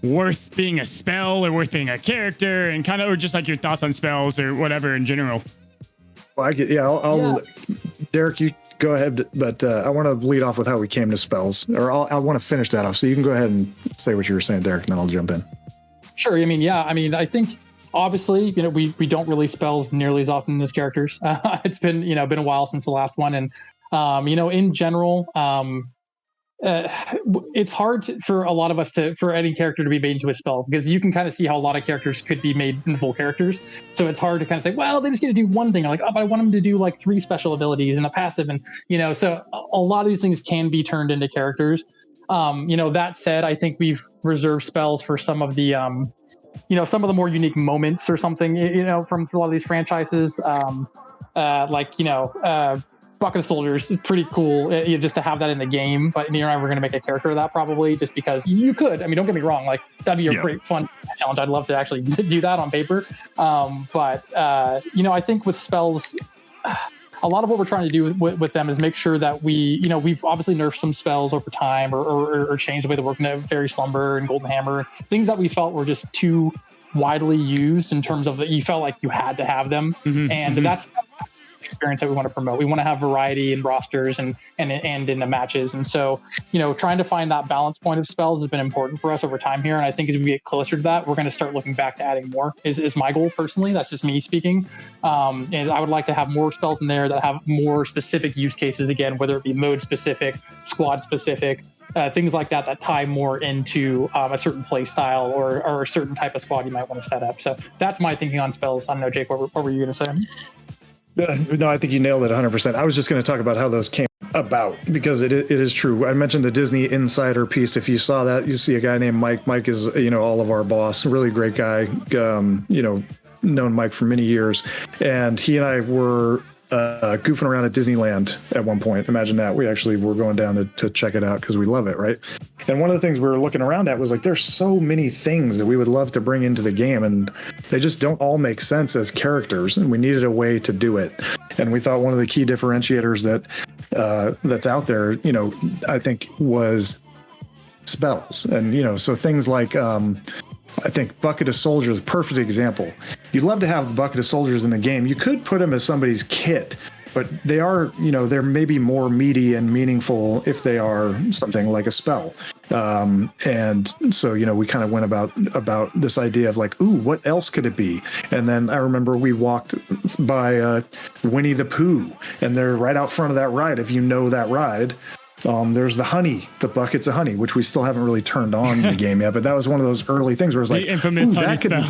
worth being a spell or worth being a character, and kind of, or just like your thoughts on spells or whatever in general? Well, I'll Derek, you go ahead, but I want to lead off with how we came to spells, or I want to finish that off. So you can go ahead and say what you were saying, Derek, and then I'll jump in. Sure. I mean, I think obviously, we don't release spells nearly as often as characters. It's been a while since the last one, and in general, it's hard for a lot of us for any character to be made into a spell, because you can kind of see how a lot of characters could be made into full characters. So it's hard to kind of say, well, they just get to do one thing. Like, oh, but I want them to do like 3 special abilities and a passive, and so a lot of these things can be turned into characters. That said, I think we've reserved spells for some of the some of the more unique moments or something, from a lot of these franchises. Bucket of Soldiers is pretty cool, just to have that in the game. But we're going to make a character of that probably, just because you could. I mean, don't get me wrong, like that'd be a great fun challenge. I'd love to actually do that on paper. I think with spells, a lot of what we're trying to do with them is make sure that we've obviously nerfed some spells over time, or changed the way they work. Fairy Slumber and Golden Hammer, things that we felt were just too widely used in terms of that you felt like you had to have them, that's experience that we want to promote. We want to have variety in rosters and in the matches, and so trying to find that balance point of spells has been important for us over time here. And I think as we get closer to that, we're going to start looking back to adding more. Is my goal personally. That's just me speaking. And I would like to have more spells in there that have more specific use cases. Again, whether it be mode specific, squad specific. Things like that tie more into a certain play style or a certain type of squad you might want to set up. So that's my thinking on spells. I don't know, Jake, what were you going to say? No, I think you nailed it 100%. I was just going to talk about how those came about, because it is true. I mentioned the Disney Insider piece. If you saw that, you see a guy named Mike. Mike is, all of our boss, really great guy, known Mike for many years. And he and I were goofing around at Disneyland at one point. Imagine that. We actually were going down to check it out because we love it, right? And one of the things we were looking around at was like, there's so many things that we would love to bring into the game, and they just don't all make sense as characters, and we needed a way to do it. And we thought one of the key differentiators that's out there, I think, was spells. And so things like I think Bucket of Soldiers, perfect example. You'd love to have the Bucket of Soldiers in the game. You could put them as somebody's kit but they are, they're maybe more meaty and meaningful if they are something like a spell. And so, we kind of went about this idea of like, ooh, what else could it be? And then I remember we walked by Winnie the Pooh, and they're right out front of that ride. If you know that ride, there's the buckets of honey, which we still haven't really turned on in the game yet. But that was one of those early things where it was like, the infamous honey spell.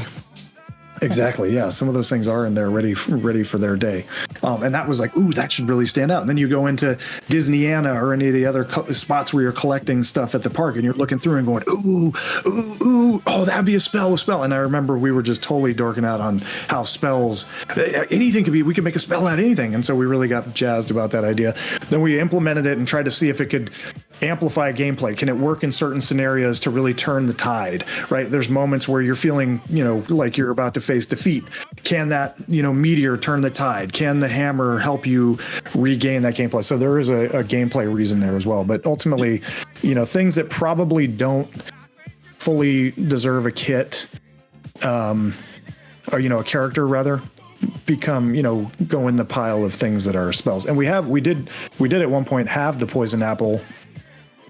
Exactly. Yeah. Some of those things are in there ready for their day. And that was like, ooh, that should really stand out. And then you go into Disneyana or any of the other spots where you're collecting stuff at the park and you're looking through and going, ooh, oh, that'd be a spell. And I remember we were just totally dorking out on how spells, anything could be, we could make a spell out of anything. And so we really got jazzed about that idea. Then we implemented it and tried to see if it could amplify gameplay. Can it work in certain scenarios to really turn the tide, right? There's moments where you're feeling, like you're about to face defeat. Can that, meteor turn the tide? Can the hammer help you regain that gameplay? So there is a gameplay reason there as well. But ultimately, things that probably don't fully deserve a kit, or, a character rather, become, go in the pile of things that are spells. And we did at one point have the poison apple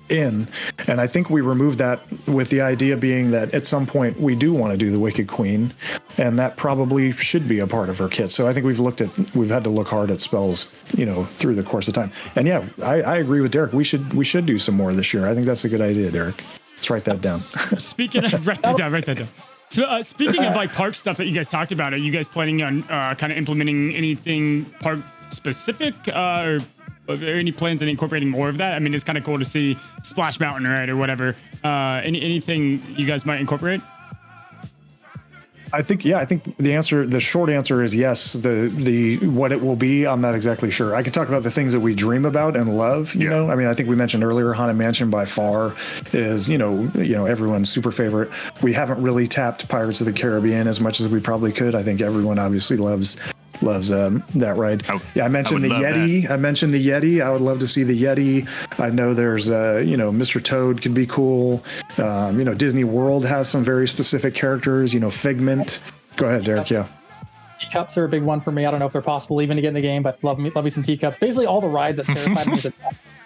in, and I think we removed that with the idea being that at some point we do want to do the Wicked Queen, and that probably should be a part of her kit. So I think we've had to look hard at spells, through the course of time. And yeah, I agree with Derek. We should do some more this year. I think that's a good idea, Derek. Let's write that down. Speaking of write that down. So speaking of like park stuff that you guys talked about, are you guys planning on kind of implementing anything park specific, or are there any plans on incorporating more of that? I mean, it's kind of cool to see Splash Mountain, right, or whatever. Anything you guys might incorporate? I think the short answer is yes. The what it will be, I'm not exactly sure. I can talk about the things that we dream about and love, you know. I mean, I think we mentioned earlier, Haunted Mansion by far is, everyone's super favorite. We haven't really tapped Pirates of the Caribbean as much as we probably could. I think everyone obviously loves that ride. I mentioned the Yeti. I would love to see the Yeti. I know there's Mr. Toad could be cool. Disney World has some very specific characters, Figment. Go ahead, Derek. Yeah. Teacups are a big one for me. I don't know if they're possible even to get in the game, but love me some teacups. Basically all the rides that terrified me at the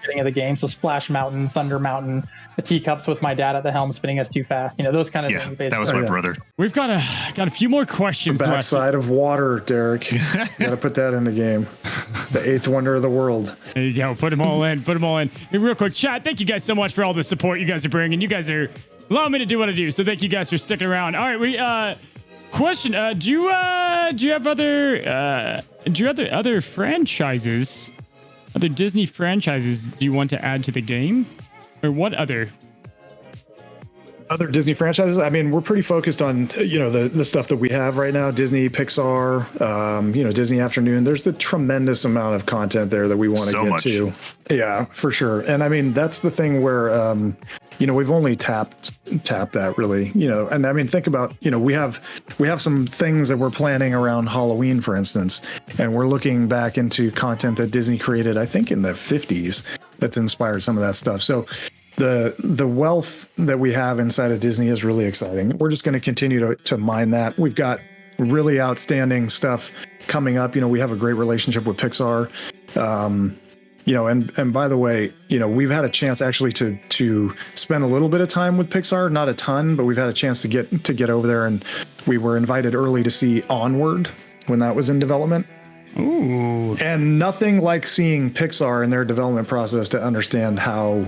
beginning of the game. So Splash Mountain, Thunder Mountain, the teacups with my dad at the helm spinning us too fast. Those kind of things. Basically. That was my brother. We've got a few more questions. The backside of water, Derek. Got to put that in the game. The eighth wonder of the world. There you go. Put them all in. Hey, real quick, chat. Thank you guys so much for all the support you guys are bringing. You guys are allowing me to do what I do. So thank you guys for sticking around. All right, question. Do you have other franchises? Other Disney franchises do you want to add to the game? Or what other Disney franchises? I mean, we're pretty focused on, the stuff that we have right now, Disney, Pixar, Disney Afternoon. There's a tremendous amount of content there that we want to get to. Yeah, for sure. And I mean, that's the thing where, we've only tapped that really, and I mean, think about, we have some things that we're planning around Halloween, for instance, and we're looking back into content that Disney created, I think in the 50s, that's inspired some of that stuff. So the wealth that we have inside of Disney is really exciting. We're just going to continue to mine that. We've got really outstanding stuff coming up. We have a great relationship with Pixar. And by the way, we've had a chance actually to spend a little bit of time with Pixar, not a ton, but we've had a chance to get over there, and we were invited early to see Onward when that was in development. Ooh. And nothing like seeing Pixar in their development process to understand how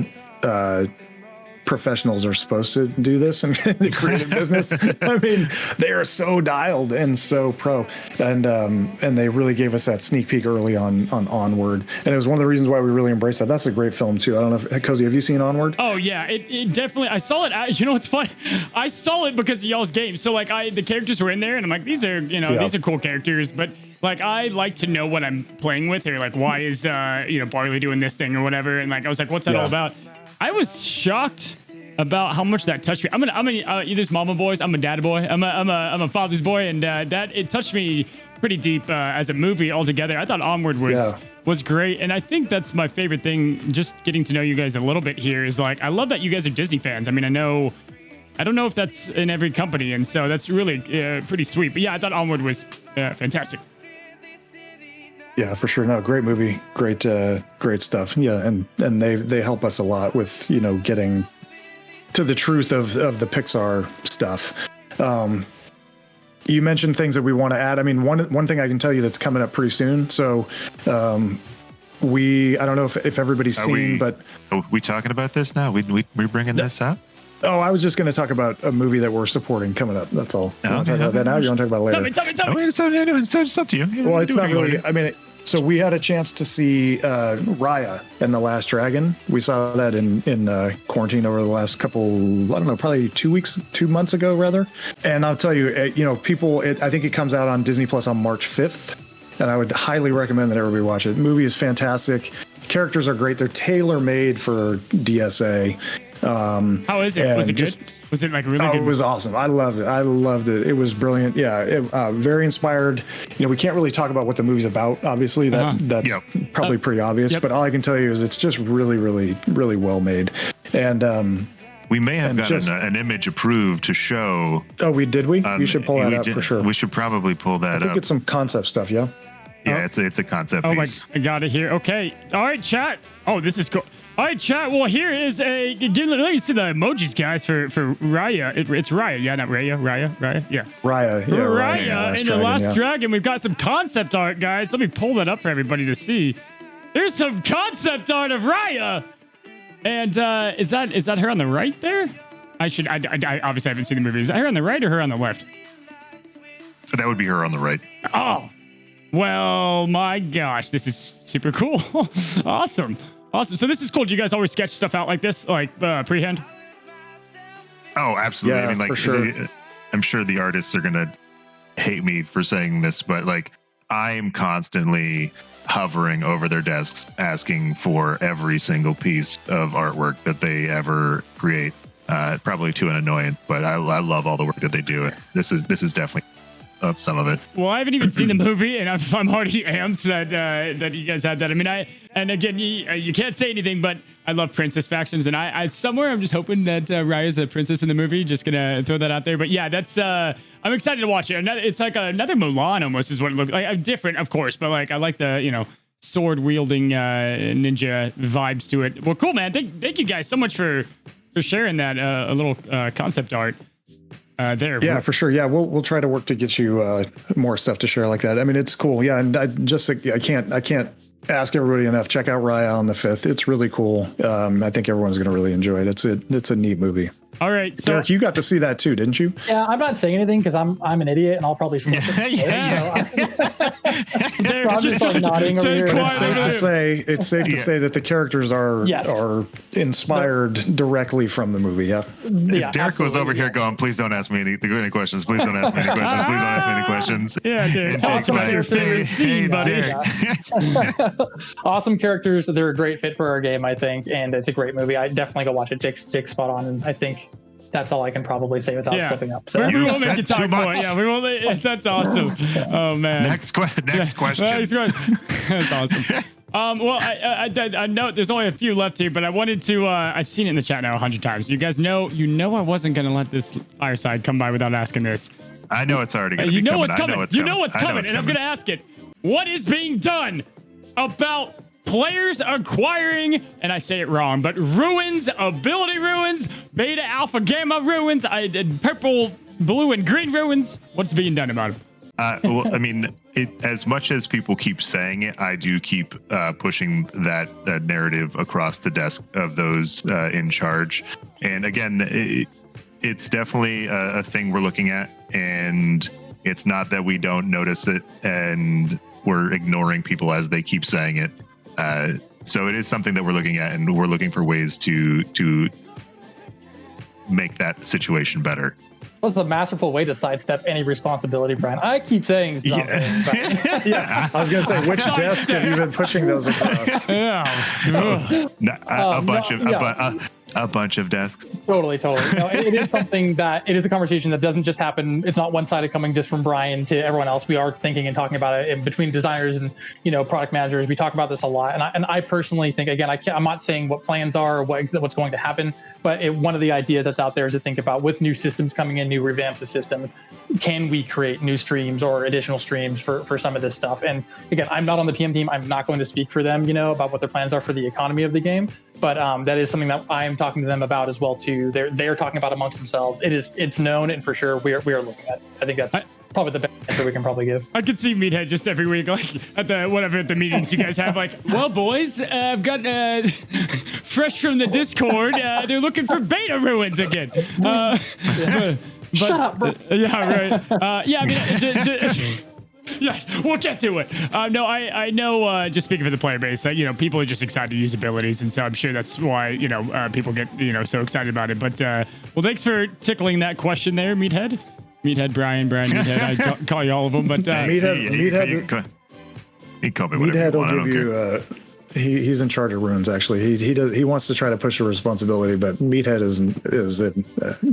professionals are supposed to do this in the creative business. I mean, they are so dialed and so pro, and they really gave us that sneak peek early on Onward, and it was one of the reasons why we really embraced that. That's a great film too. I don't know if Cozy, have you seen Onward? Oh yeah, it definitely. I saw it. You know what's funny? I saw it because of y'all's game. So like, the characters were in there, and I'm like, these are these are cool characters, but like I like to know what I'm playing with, or like why is Barley doing this thing or whatever, and like I was like, what's that all about? I was shocked about how much that touched me. There's mama boys. I'm a dad boy. I'm a father's boy, and that it touched me pretty deep as a movie altogether. I thought Onward was great, and I think that's my favorite thing. Just getting to know you guys a little bit here is like I love that you guys are Disney fans. I mean, I don't know if that's in every company, and so that's really pretty sweet. But yeah, I thought Onward was fantastic. Yeah, for sure. No, great movie, great stuff. Yeah, and they help us a lot with getting to the truth of the Pixar stuff. You mentioned things that we want to add. I mean, one thing I can tell you that's coming up pretty soon. So, I don't know if everybody's seen, but are we talking about this now? We bringing this up? Oh, I was just going to talk about a movie that we're supporting coming up. That's all. You want to talk about that now? You want to talk about it later? Tell me. It's up to you. Well, it's not really. I mean, so we had a chance to see Raya and the Last Dragon. We saw that in quarantine over the last couple, I don't know, probably 2 months ago, rather. And I'll tell you, I think it comes out on Disney Plus on March 5th. And I would highly recommend that everybody watch it. The movie is fantastic. Characters are great. They're tailor-made for DSA. How is it? Was it good? Was it like really good? It was awesome. I loved it. It was brilliant. Yeah, very inspired. We can't really talk about what the movie's about. Obviously, that's probably pretty obvious. Yep. But all I can tell you is it's just really, really, really well made. And we may have gotten an image approved to show. Oh, did we? We should pull that up for sure. We should probably pull that up. I think it's some concept stuff. Yeah. Yeah, it's a concept piece. I got it here. Okay. All right, chat. Oh, this is cool. All right, chat. Well, here is let me see the emojis, guys, for Raya. It's Raya. Yeah, not Raya. Raya. Yeah. Raya. Yeah, Raya and the Last Dragon. We've got some concept art, guys. Let me pull that up for everybody to see. There's some concept art of Raya. And is that her on the right there? I obviously haven't seen the movie. Is that her on the right or her on the left? That would be her on the right. Oh. Well, my gosh, this is super cool. Awesome. So this is cool. Do you guys always sketch stuff out like this, like pre-hand? Oh, absolutely. Yeah, I mean, like, for sure. I'm sure the artists are gonna hate me for saying this, but like, I'm constantly hovering over their desks, asking for every single piece of artwork that they ever create. Probably to an annoyance, but I love all the work that they do. This is definitely of some of it. Well, I haven't even seen the movie, and I'm already amped that you guys had that. I mean, and again, you can't say anything, but I love princess factions, and I somewhere I'm just hoping that Raya's a princess in the movie. Just gonna throw that out there. But yeah, that's I'm excited to watch it. It's like another Mulan almost is what it looks like. Different, of course, but like I like the sword wielding ninja vibes to it. Well, cool, man. Thank you guys so much for sharing that a little concept art. There. Yeah, for sure. Yeah, we'll try to work to get you more stuff to share like that. I mean, it's cool. Yeah, and I can't ask everybody enough. Check out Raya on the 5th. It's really cool. I think everyone's going to really enjoy it. It's a neat movie. All right, so Derek, you got to see that too, didn't you? Yeah, I'm not saying anything because I'm an idiot and I'll probably slip it. So I'm just like nodding over here. It's safe to say that the characters are inspired directly from the movie. Yeah. Derek was over here going, "Please don't ask me any questions. Please don't ask me any questions. Please don't ask me any questions." Yeah, Derek. Talk about your favorite scene, buddy. Awesome characters. They're a great fit for our game, I think, and it's a great movie. I definitely go watch it. Jake's spot on, and I think that's all I can probably say without slipping up. So we won't make you talk more. Yeah, we won't. That's awesome. Oh man. Next question. Next question. That's awesome. Well, I know there's only a few left here, but I wanted to. I've seen it in the chat now 100 times. You guys know, I wasn't gonna let this fireside come by without asking this. I know it's already gonna be coming. What's coming. You know what's coming, and I'm gonna ask it. What is being done about players acquiring, and I say it wrong, but ruins, ability ruins, beta, alpha, gamma ruins, purple, blue, and green ruins? What's being done about them? Well, I mean, as much as people keep saying it, I do keep pushing that narrative across the desk of those in charge. And again, it's definitely a thing we're looking at, and it's not that we don't notice it and we're ignoring people as they keep saying it. So it is something that we're looking at, and we're looking for ways to make that situation better. What's a masterful way to sidestep any responsibility, Brian? I keep saying something. Yeah. I was going to say, which desk have you been pushing those across? A A bunch of desks. Totally. No, it is something that it is a conversation that doesn't just happen. It's not one-sided coming just from Brian to everyone else. We are thinking and talking about it in between designers and product managers. We talk about this a lot, and I personally think, again, I'm not saying what plans are or what's going to happen, but one of the ideas that's out there is to think about, with new systems coming in, new revamps of systems, can we create new streams or additional streams for some of this stuff? And again, I'm not on the PM team. I'm not going to speak for them, about what their plans are for the economy of the game. But that is something that I'm talking to them about as well too. They're talking about amongst themselves. It's known, and for sure we are looking at it. I think that's probably the best answer we can probably give. I could see Meathead just every week, like at the meetings you guys have, like, well, boys, I've got fresh from the Discord. They're looking for beta ruins again. Shut up, bro. Yeah, right. Yeah, I mean. Yeah, we'll get to it. No, I know, just speaking for the player base, people are just excited to use abilities, and so I'm sure that's why, people get, so excited about it. But, well, thanks for tickling that question there, Meathead. Meathead, Brian, Meathead. I call you all of them, but... Meathead, you can call me whatever you want. Meathead will give you... He's in charge of runes, actually. He wants to try to push a responsibility, but Meathead is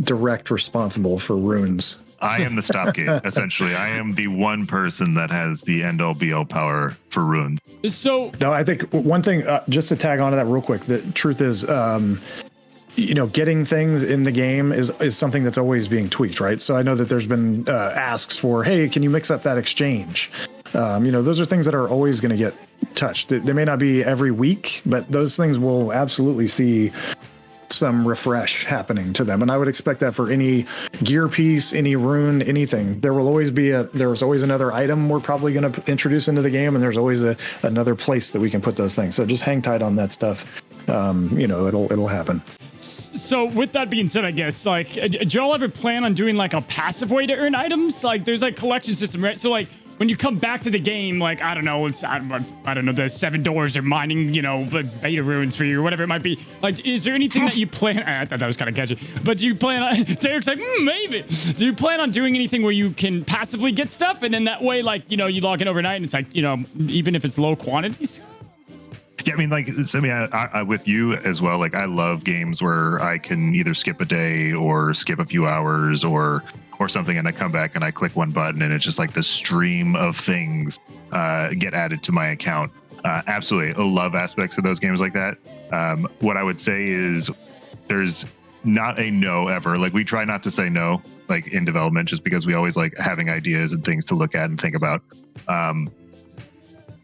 direct responsible for runes. I am the stopgate, essentially. I am the one person that has the end-all be-all power for runes. So... No, I think one thing, just to tag on to that real quick, the truth is, getting things in the game is something that's always being tweaked, right? So I know that there's been asks for, hey, can you mix up that exchange? Those are things that are always going to get touched. They may not be every week, but those things will absolutely see some refresh happening to them, and I would expect that for any gear piece, any rune, anything. There's always another item we're probably going to introduce into the game, and there's always another place that we can put those things. So just hang tight on that stuff. It'll happen. So with that being said, I guess, like, do y'all ever plan on doing like a passive way to earn items? Like, there's like collection system, right? So like, when you come back to the game, like, I don't know, the 7 doors are mining, beta runes for you or whatever it might be. Like, is there anything that you plan? I thought that was kind of catchy. But do you plan on, Derek's like, maybe. Do you plan on doing anything where you can passively get stuff? And then that way, like, you log in overnight and it's like, even if it's low quantities? Yeah, I mean, like, I with you as well. Like, I love games where I can either skip a day or skip a few hours or something, and I come back and I click one button and it's just like the stream of things get added to my account. Absolutely, I love aspects of those games like that. What I would say is there's not a no ever. Like, we try not to say no, like, in development, just because we always like having ideas and things to look at and think about.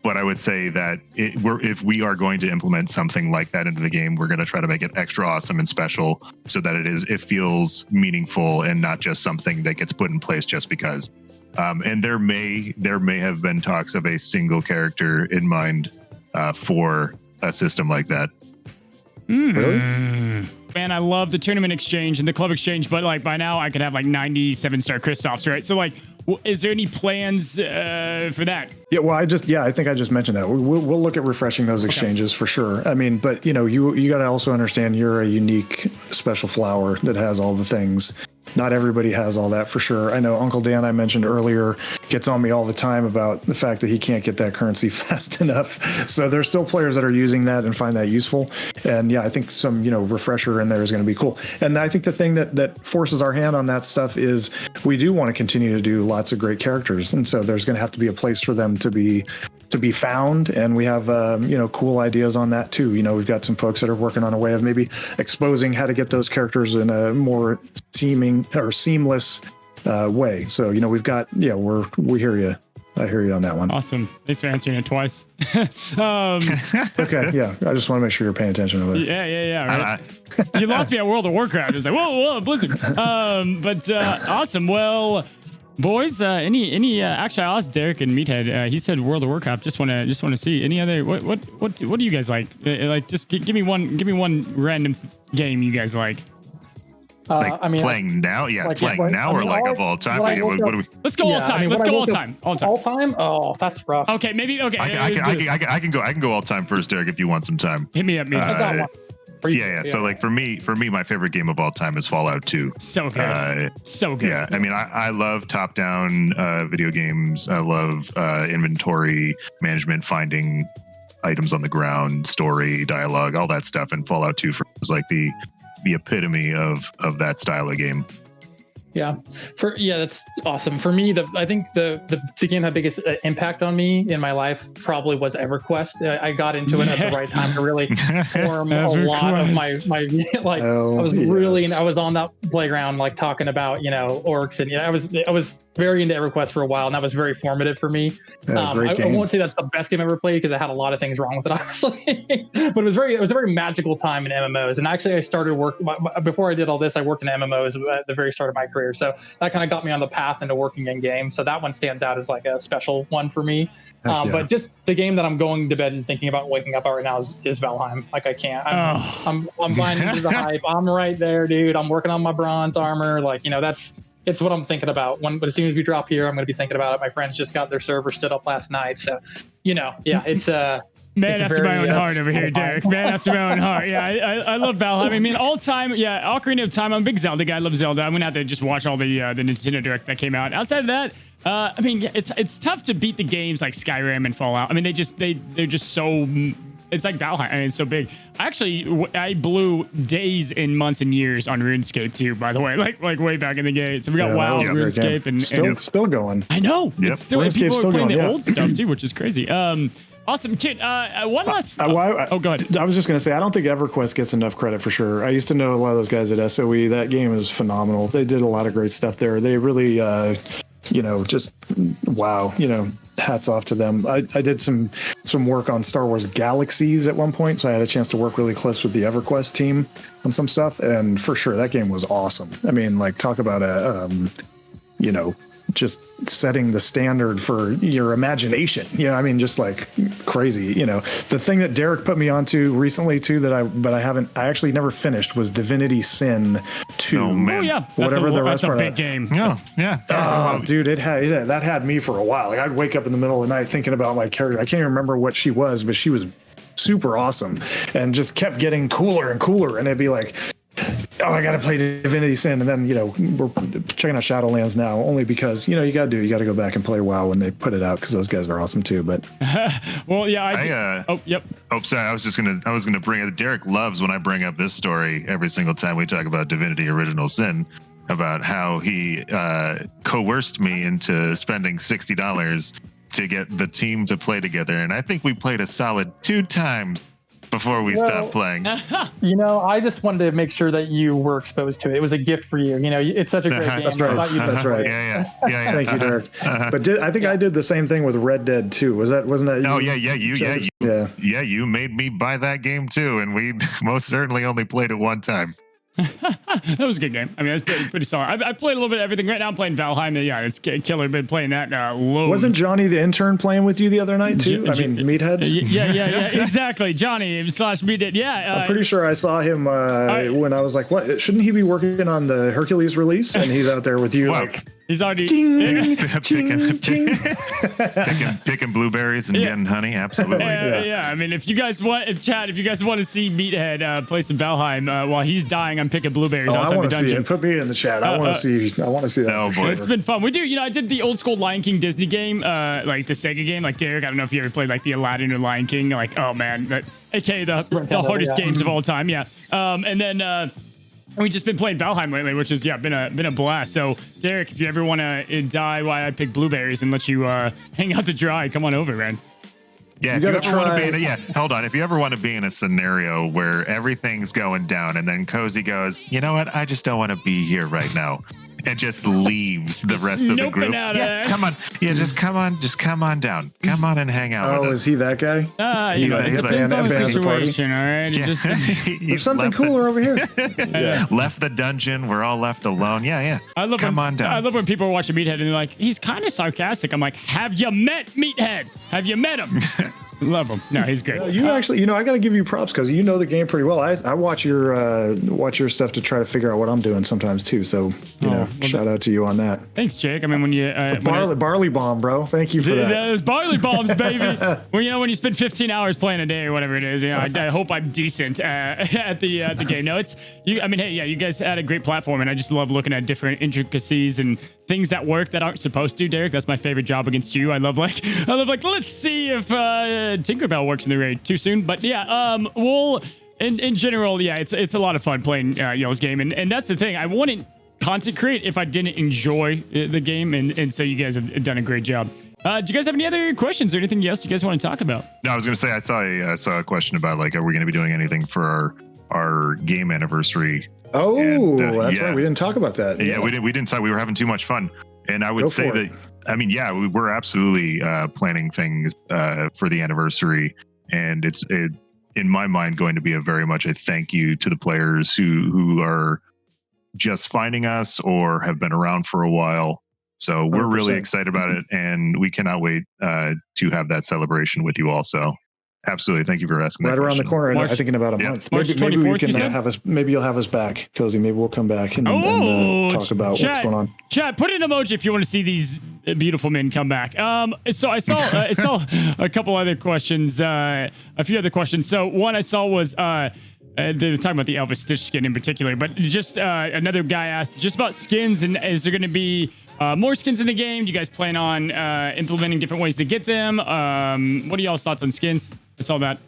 But I would say that if we are going to implement something like that into the game, we're going to try to make it extra awesome and special so that it feels meaningful and not just something that gets put in place just because. And there may have been talks of a single character in mind for a system like that. Really? Man, I love the tournament exchange and the club exchange, but like by now I could have like 97-star Kristoffs, right? So like, is there any plans for that? Yeah, well, I think I just mentioned that. We'll look at refreshing those exchanges for sure. I mean, but you got to also understand you're a unique special flower that has all the things. Not everybody has all that for sure. I know Uncle Dan, I mentioned earlier, gets on me all the time about the fact that he can't get that currency fast enough. So there's still players that are using that and find that useful. And yeah, I think some, refresher in there is going to be cool. And I think the thing that forces our hand on that stuff is we do want to continue to do lots of great characters. And so there's going to have to be a place for them to be found, and we have cool ideas on that too. We've got some folks that are working on a way of maybe exposing how to get those characters in a more seamless way. So we hear you. I hear you on that one. Awesome. Thanks for answering it twice. Okay, yeah. I just want to make sure you're paying attention to it. Yeah. Right. You lost me at World of Warcraft. It's like, whoa, Blizzard. But awesome. Well, boys, any actually, I asked Derek and Meathead. He said World of Warcraft. Just want to see any other. What do you guys like? Like, just give me one random game you guys like. Playing now, or like of all time. What do we? Let's go all time. Let's go all time. All time? Oh, that's rough. Okay, maybe. Okay, I can go all time first, Derek, if you want some time. Hit me up, Meathead. I got one. Yeah. So like for me, my favorite game of all time is Fallout 2. So good. So good. Yeah. I mean, I love top-down video games. I love inventory management, finding items on the ground, story, dialogue, all that stuff. And Fallout 2 is like the the epitome of that style of game. Yeah, that's awesome. For me, I think the game that had biggest impact on me in my life probably was Everquest. I got into it at the right time to really form a lot of my like. I was on that playground like talking about orcs, and I was very into Everquest for a while, and that was very formative for me. I won't say that's the best game I ever played because it had a lot of things wrong with it, obviously. But it was a very magical time in MMOs. And actually, I started before I did all this. I worked in MMOs at the very start of my career, so that kind of got me on the path into working in games. So that one stands out as like a special one for me. But just the game that I'm going to bed and thinking about waking up right now is Valheim. Like I can't. I'm buying into the hype. I'm right there, dude. I'm working on my bronze armor. Like it's what I'm thinking about. But as soon as we drop here, I'm going to be thinking about it. My friends just got their server stood up last night, so it's man after my own heart over here, Derek. Man after my own heart. Yeah, I love Valheim. I mean, all time. Yeah, Ocarina of Time. I'm a big Zelda guy. I love Zelda. I'm gonna have to just watch all the Nintendo Direct that came out. Outside of that, I mean, it's tough to beat the games like Skyrim and Fallout. I mean, they're just so. It's like Valheim. I mean, it's so big. I blew days and months and years on RuneScape too. By the way, like way back in the day. So we got WoW, RuneScape, and still going. I know. Yep. It's still people are playing the old stuff too, which is crazy. Awesome, kid. One last. Go ahead. I was just gonna say I don't think EverQuest gets enough credit for sure. I used to know a lot of those guys at SOE. That game is phenomenal. They did a lot of great stuff there. They really, just wow. Hats off to them. I did some work on Star Wars Galaxies at one point, so I had a chance to work really close with the EverQuest team on some stuff, and for sure that game was awesome. I mean, like talk about just setting the standard for your imagination. I mean, just like crazy. The thing that Derek put me onto recently too that I actually never finished was Divinity Sin 2. Oh man, yeah, that's a big game. Oh yeah. Oh, dude, that had me for a while. Like I'd wake up in the middle of the night thinking about my character. I can't even remember what she was, but she was super awesome and just kept getting cooler and cooler. And it'd be like, oh, I got to play Divinity Sin. And then, we're checking out Shadowlands now only because, you got to go back and play WoW when they put it out because those guys are awesome too. But well, yeah, yep. Oh, sorry. I was going to bring it. Derek loves when I bring up this story every single time we talk about Divinity Original Sin, about how he coerced me into spending $60 to get the team to play together. And I think we played a solid 2 times before we stopped playing. I just wanted to make sure that you were exposed to it. It was a gift for you. It's such a great game. That's right. That's right. Yeah. Thank you, Derek. But I think I did the same thing with Red Dead 2. Wasn't that? Oh yeah. You made me buy that game too, and we most certainly only played it one time. That was a good game. I mean, that's pretty solid. I played a little bit of everything. Right now I'm playing Valheim. Yeah, it's killer. Been playing that loads. Wasn't Johnny the intern playing with you the other night too? Meathead? Yeah, exactly. Johnny / Meathead. Yeah. I'm pretty sure I saw him when I was like, what? Shouldn't he be working on the Hercules release? And he's out there with you he's already picking blueberries and getting honey. Absolutely. Yeah. I mean, if you guys want to see Meathead play some Valheim while he's dying, I'm picking blueberries outside the dungeon. See it. Put me in the chat. I want to see that. Oh boy, it's been fun. We do. I did the old school Lion King Disney game, like the Sega game. Like Derek, I don't know if you ever played like the Aladdin or Lion King. Like, oh man, aka the hardest games of all time. Yeah. And then. We've just been playing Valheim lately, which has been a blast. So, Derek, if you ever want to die while I pick blueberries and let you hang out to dry, come on over, man. Yeah, if you ever want to be hold on. If you ever want to be in a scenario where everything's going down and then Cozy goes, you know what? I just don't want to be here right now. And just leaves the rest of the group. Come on. Yeah, just come on down. Come on and hang out with us. Oh, is he that guy? It depends on the situation, all right? There's something cooler over here. Left the dungeon. We're all left alone. Yeah. Come on down. I love when people are watching Meathead and they're like, he's kind of sarcastic. I'm like, have you met Meathead? Have you met him? Love him. No, he's great. You actually, I got to give you props because you know the game pretty well. I watch your stuff to try to figure out what I'm doing sometimes too. So shout out to you on that. Thanks, Jake. I mean, when you barley bomb, bro. Thank you for that. Those barley bombs, baby. Well, when you spend 15 hours playing a day or whatever it is, I hope I'm decent at the game. No, it's you. I mean, hey, you guys had a great platform, and I just love looking at different intricacies and things that work that aren't supposed to. Derek, that's my favorite job against you. I love let's see if Tinkerbell works in the raid. Too soon, but yeah, we'll in general, yeah, it's a lot of fun playing y'all's game, and that's the thing. I wouldn't content create if I didn't enjoy the game, and so you guys have done a great job. Do you guys have any other questions or anything else you guys want to talk about? No, I was going to say I saw a question about like, are we going to be doing anything for our game anniversary? Oh, that's yeah. right. We didn't talk about that. Yeah, we didn't talk. We were having too much fun, and I would say that. I mean, yeah, we're absolutely planning things for the anniversary, and it's in my mind going to be very much a thank you to the players who are just finding us or have been around for a while. So we're 100%. really excited about it, and we cannot wait to have that celebration with you all. So absolutely, thank you for asking that Right around question. the corner. March- I think in about a month. March Maybe we 24th, can you said? have us. Maybe you'll have us back, Cozy. Maybe we'll come back and talk about what's going on. Chat, put an emoji if you want to see these beautiful men come back. So I saw a couple other questions, a few other questions. So one I saw was they're talking about the Elvis Stitch skin in particular, but just another guy asked just about skins, and is there going to be more skins in the game? Do you guys plan on implementing different ways to get them? What are y'all's thoughts on skins? I saw that.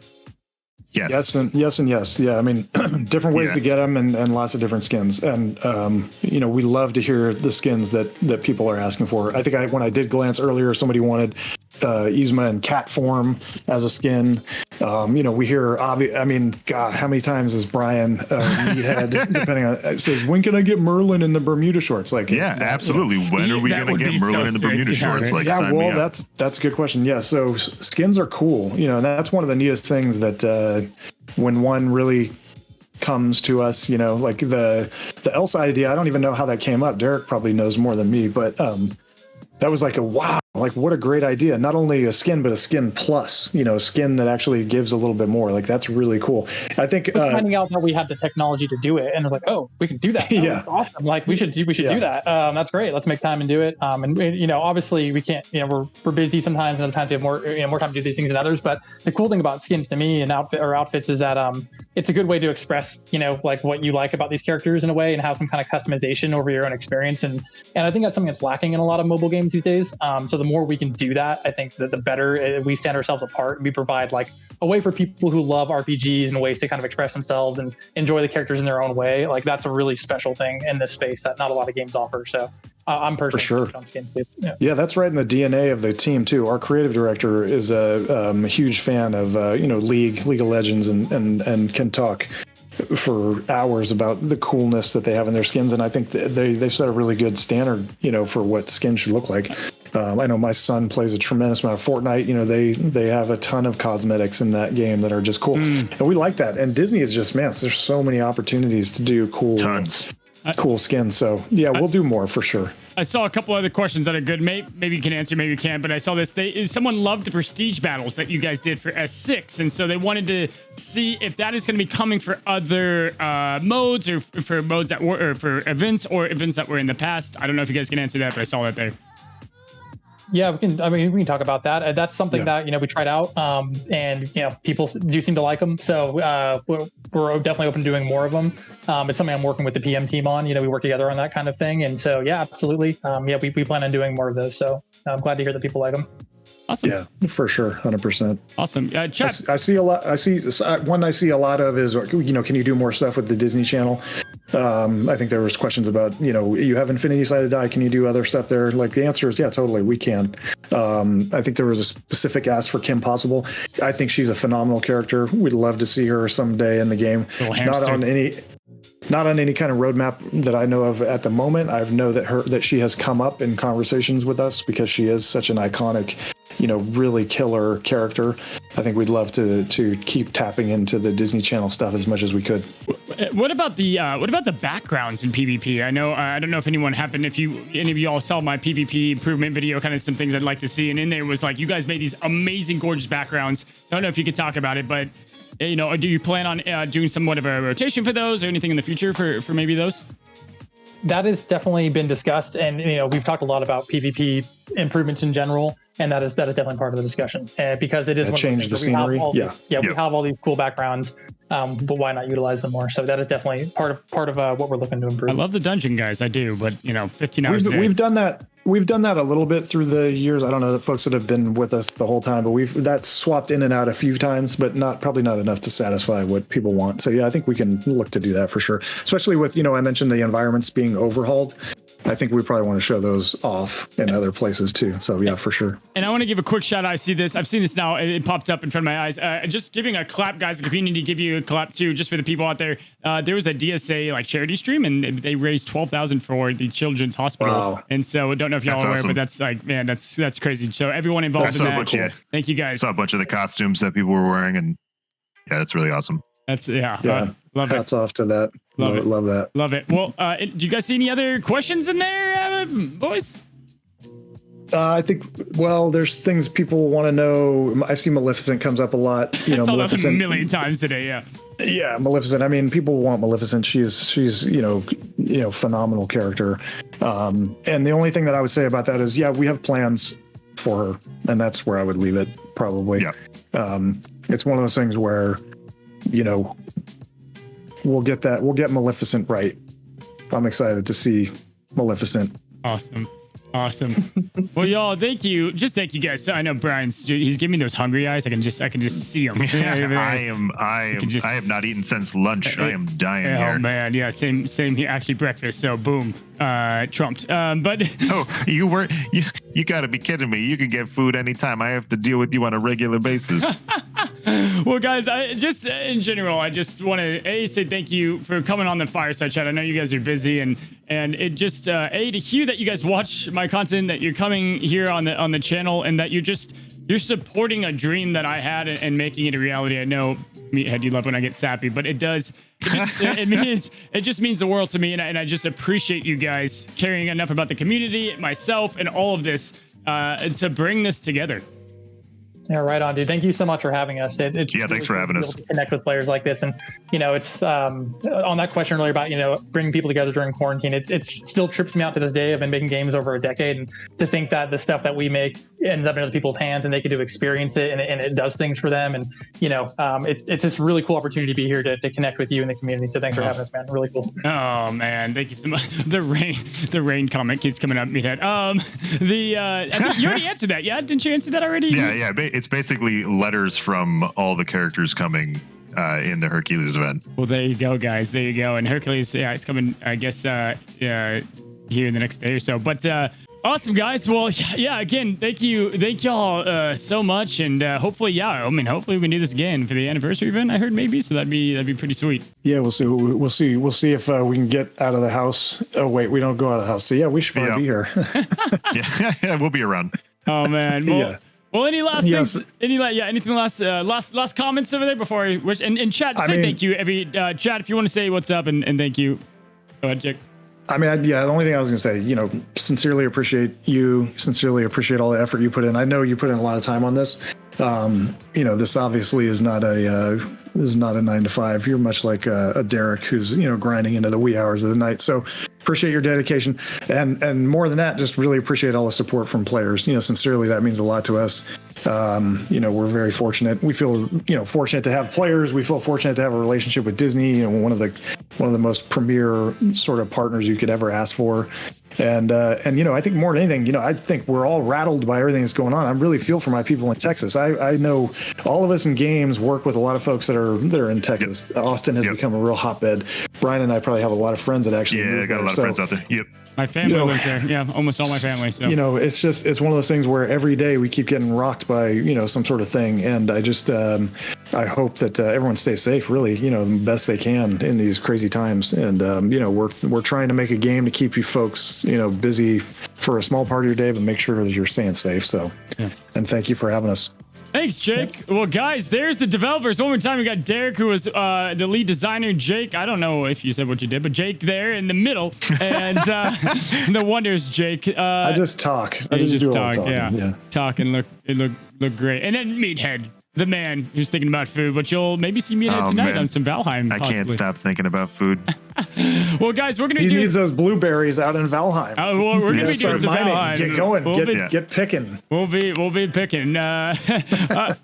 Yes. Yes and yes. Yeah, I mean, different ways to get them and lots of different skins. And, we love to hear the skins that people are asking for. I think when I did glance earlier, somebody wanted Yzma in cat form as a skin. We hear, God, how many times is Brian Meathead, depending on, it says, when can I get Merlin in the Bermuda shorts? Like, Yeah, absolutely. When are we That going to would get be Merlin so in the sick. Bermuda Yeah, shorts? right. Like, sign me up. that's a good question. Yeah, so skins are cool. And that's one of the neatest things that when one really comes to us, like the Elsa idea, I don't even know how that came up. Derek probably knows more than me, but that was like wow, like what a great idea. Not only a skin, but a skin plus, skin that actually gives a little bit more. Like that's really cool. I think finding out that we have the technology to do it, and it was like, oh, we can do that. Yeah. That's awesome. Like we should do that. That's great. Let's make time and do it. And obviously we can't. We're busy sometimes, and other times we have more time to do these things than others. But the cool thing about skins to me and outfits is that it's a good way to express like what you like about these characters in a way, and have some kind of customization over your own experience. And I think that's something that's lacking in a lot of mobile games these days. So the more we can do that, I think that the better we stand ourselves apart, and we provide like a way for people who love RPGs and ways to kind of express themselves and enjoy the characters in their own way. Like that's a really special thing in this space that not a lot of games offer. So I'm personally on skins too. Yeah, that's right in the DNA of the team too. Our creative director is a huge fan of League of Legends and can talk for hours about the coolness that they have in their skins, and I think they've set a really good standard for what skins should look like. I know my son plays a tremendous amount of Fortnite. They have a ton of cosmetics in that game that are just cool, and we like that. And Disney is just there's so many opportunities to do cool skins. So yeah, we'll do more for sure. I saw a couple other questions that are good. Maybe you can answer, maybe you can't. But I saw this. Someone loved the prestige battles that you guys did for S6, and so they wanted to see if that is going to be coming for other modes, or for modes that were, or for events, or events that were in the past. I don't know if you guys can answer that, but I saw that there. Yeah, we can. I mean, we can talk about that. That's something that we tried out, and people do seem to like them. So we're definitely open to doing more of them. It's something I'm working with the PM team on. We work together on that kind of thing, and so yeah, absolutely. We plan on doing more of those. So I'm glad to hear that people like them. Awesome. Yeah, for sure, 100%. Awesome. Chat. I see a lot. I see a lot of is can you do more stuff with the Disney Channel? I think there was questions about you have Infinity Side of Die. Can you do other stuff there? Like the answer is yeah, totally, we can. I think there was a specific ask for Kim Possible. I think she's a phenomenal character. We'd love to see her someday in the game. Not on any kind of roadmap that I know of at the moment. I know that she has come up in conversations with us because she is such an iconic, really killer character. I think we'd love to keep tapping into the Disney Channel stuff as much as we could. What about the backgrounds in PvP? I know I don't know if any of you all saw my PvP improvement video, kind of some things I'd like to see, and in there was like you guys made these amazing, gorgeous backgrounds. I don't know if you could talk about it, but do you plan on doing somewhat of a rotation for those, or anything in the future for maybe those? That has definitely been discussed, and we've talked a lot about PvP improvements in general, and that is definitely part of the discussion because it is one change the scenery. We have all these cool backgrounds, but why not utilize them more? So that is definitely part of what we're looking to improve. I love the dungeon guys, I do, but 15 hours. We've done that. We've done that a little bit through the years. I don't know the folks that have been with us the whole time, but that's swapped in and out a few times, but probably not enough to satisfy what people want. So yeah, I think we can look to do that for sure. Especially with, I mentioned the environments being overhauled. I think we probably want to show those off in other places too. So yeah, for sure. And I want to give a quick shout out. I've seen this now. It popped up in front of my eyes. Just giving a clap, guys. The community give you a clap too, just for the people out there. There was a DSA charity stream, and they raised $12,000 for the Children's Hospital. Wow. And so I don't know if y'all are aware, awesome. But that's man, that's crazy. So everyone involved in that. Thank you guys. I saw a bunch of the costumes that people were wearing, and yeah, that's really awesome. That's love it. Hats off to that. Love that. Love it. Well, do you guys see any other questions in there, boys? I think, there's things people want to know. I see Maleficent comes up a lot. I saw that a million times today. Yeah. Yeah, Maleficent. I mean, people want Maleficent. She's phenomenal character. And the only thing that I would say about that is, we have plans for her, and that's where I would leave it probably. Yeah. It's one of those things where, we'll get Maleficent right. I'm excited to see Maleficent. Awesome. Well, y'all, thank you. Just thank you guys. So I know he's giving me those hungry eyes. I can just see them. I have not eaten since lunch. I am dying here. Oh man, yeah, same here. Actually, breakfast. So boom, trumped. But you got to be kidding me. You can get food anytime. I have to deal with you on a regular basis. Well, guys, in general, I just want to say thank you for coming on the Fireside Chat. I know you guys are busy, and it just to hear that you guys watch my content, that you're coming here on the channel, and that you're supporting a dream that I had and making it a reality. I know, Meathead, you love when I get sappy, but it does. It just means the world to me, and I just appreciate you guys caring enough about the community, myself, and all of this to bring this together. Yeah, right on, dude. Thank you so much for having us. It's thanks for having us. To connect with players like this, and it's on that question earlier about bringing people together during quarantine. It still trips me out to this day. I've been making games over a decade, and to think that the stuff that we make ends up in other people's hands, and they get to experience it, and it does things for them, and it's this really cool opportunity to be here to connect with you and the community. So thanks for having us, man. Really cool. Oh man, thank you so much. The rain comment keeps coming up, Meathead. I think you already answered that. Yeah, didn't you answer that already? Yeah. It's basically letters from all the characters coming in the Hercules event. Well, there you go, guys. There you go. And Hercules, it's coming, I guess, here in the next day or so. But awesome, guys. Well, yeah. Again, thank y'all so much, and hopefully, hopefully we can do this again for the anniversary event. I heard maybe, so that'd be pretty sweet. Yeah, we'll see. We'll see if we can get out of the house. Oh wait, we don't go out of the house. So yeah, we should probably be here. yeah, we'll be around. Oh man. Well, Well, any last things? Anything last comments over there before I wish? And chat, thank you. Chat, if you want to say what's up and thank you. Go ahead, Jake. The only thing I was going to say, sincerely appreciate you. Sincerely appreciate all the effort you put in. I know you put in a lot of time on this. This obviously is not a 9 to 5. You're much like a Derek who's grinding into the wee hours of the night. So appreciate your dedication, and more than that, just really appreciate all the support from players. Sincerely, that means a lot to us. We're very fortunate. We feel fortunate to have players. We feel fortunate to have a relationship with Disney. One of the most premier sort of partners you could ever ask for. And I think more than anything, I think we're all rattled by everything that's going on. I really feel for my people in Texas. I know all of us in games work with a lot of folks that are in Texas. Yep. Austin has become a real hotbed. Brian and I probably have a lot of friends that actually I got a lot of friends out there. Yep. My family lives there. Yeah, almost all my family. So it's one of those things where every day we keep getting rocked by some sort of thing, and I just I hope that everyone stays safe. Really, the best they can in these crazy times, and we're trying to make a game to keep you folks busy for a small part of your day, but make sure that you're staying safe. So, and thank you for having us. Thanks, Jake. Yep. Well, guys, there's the developers. One more time, we got Derek, who was the lead designer. Jake, I don't know if you said what you did, but Jake there in the middle. And the wonders, Jake. I just talk. I just do talk. Yeah. Talk and look great. And then Meathead, the man who's thinking about food, but you'll maybe see Meathead tonight on some Valheim. I can't stop thinking about food. Well, guys, we're gonna He needs those blueberries out in Valheim. Well, we're gonna be doing some Valheim. Get going. Get picking. We'll be picking. All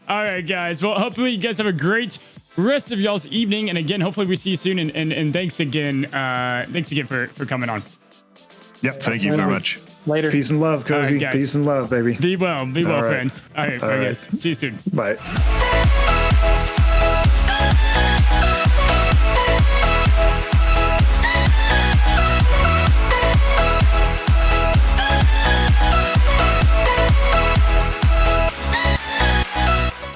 right, guys. Well, hopefully you guys have a great rest of y'all's evening. And again, hopefully we see you soon. And thanks again. Thanks again for coming on. Yep. Thank you very much. Later. Peace and love, Cozy. All right, guys. Peace and love, baby. Be well, All right. friends. All right, All right. guys. See you soon. Bye.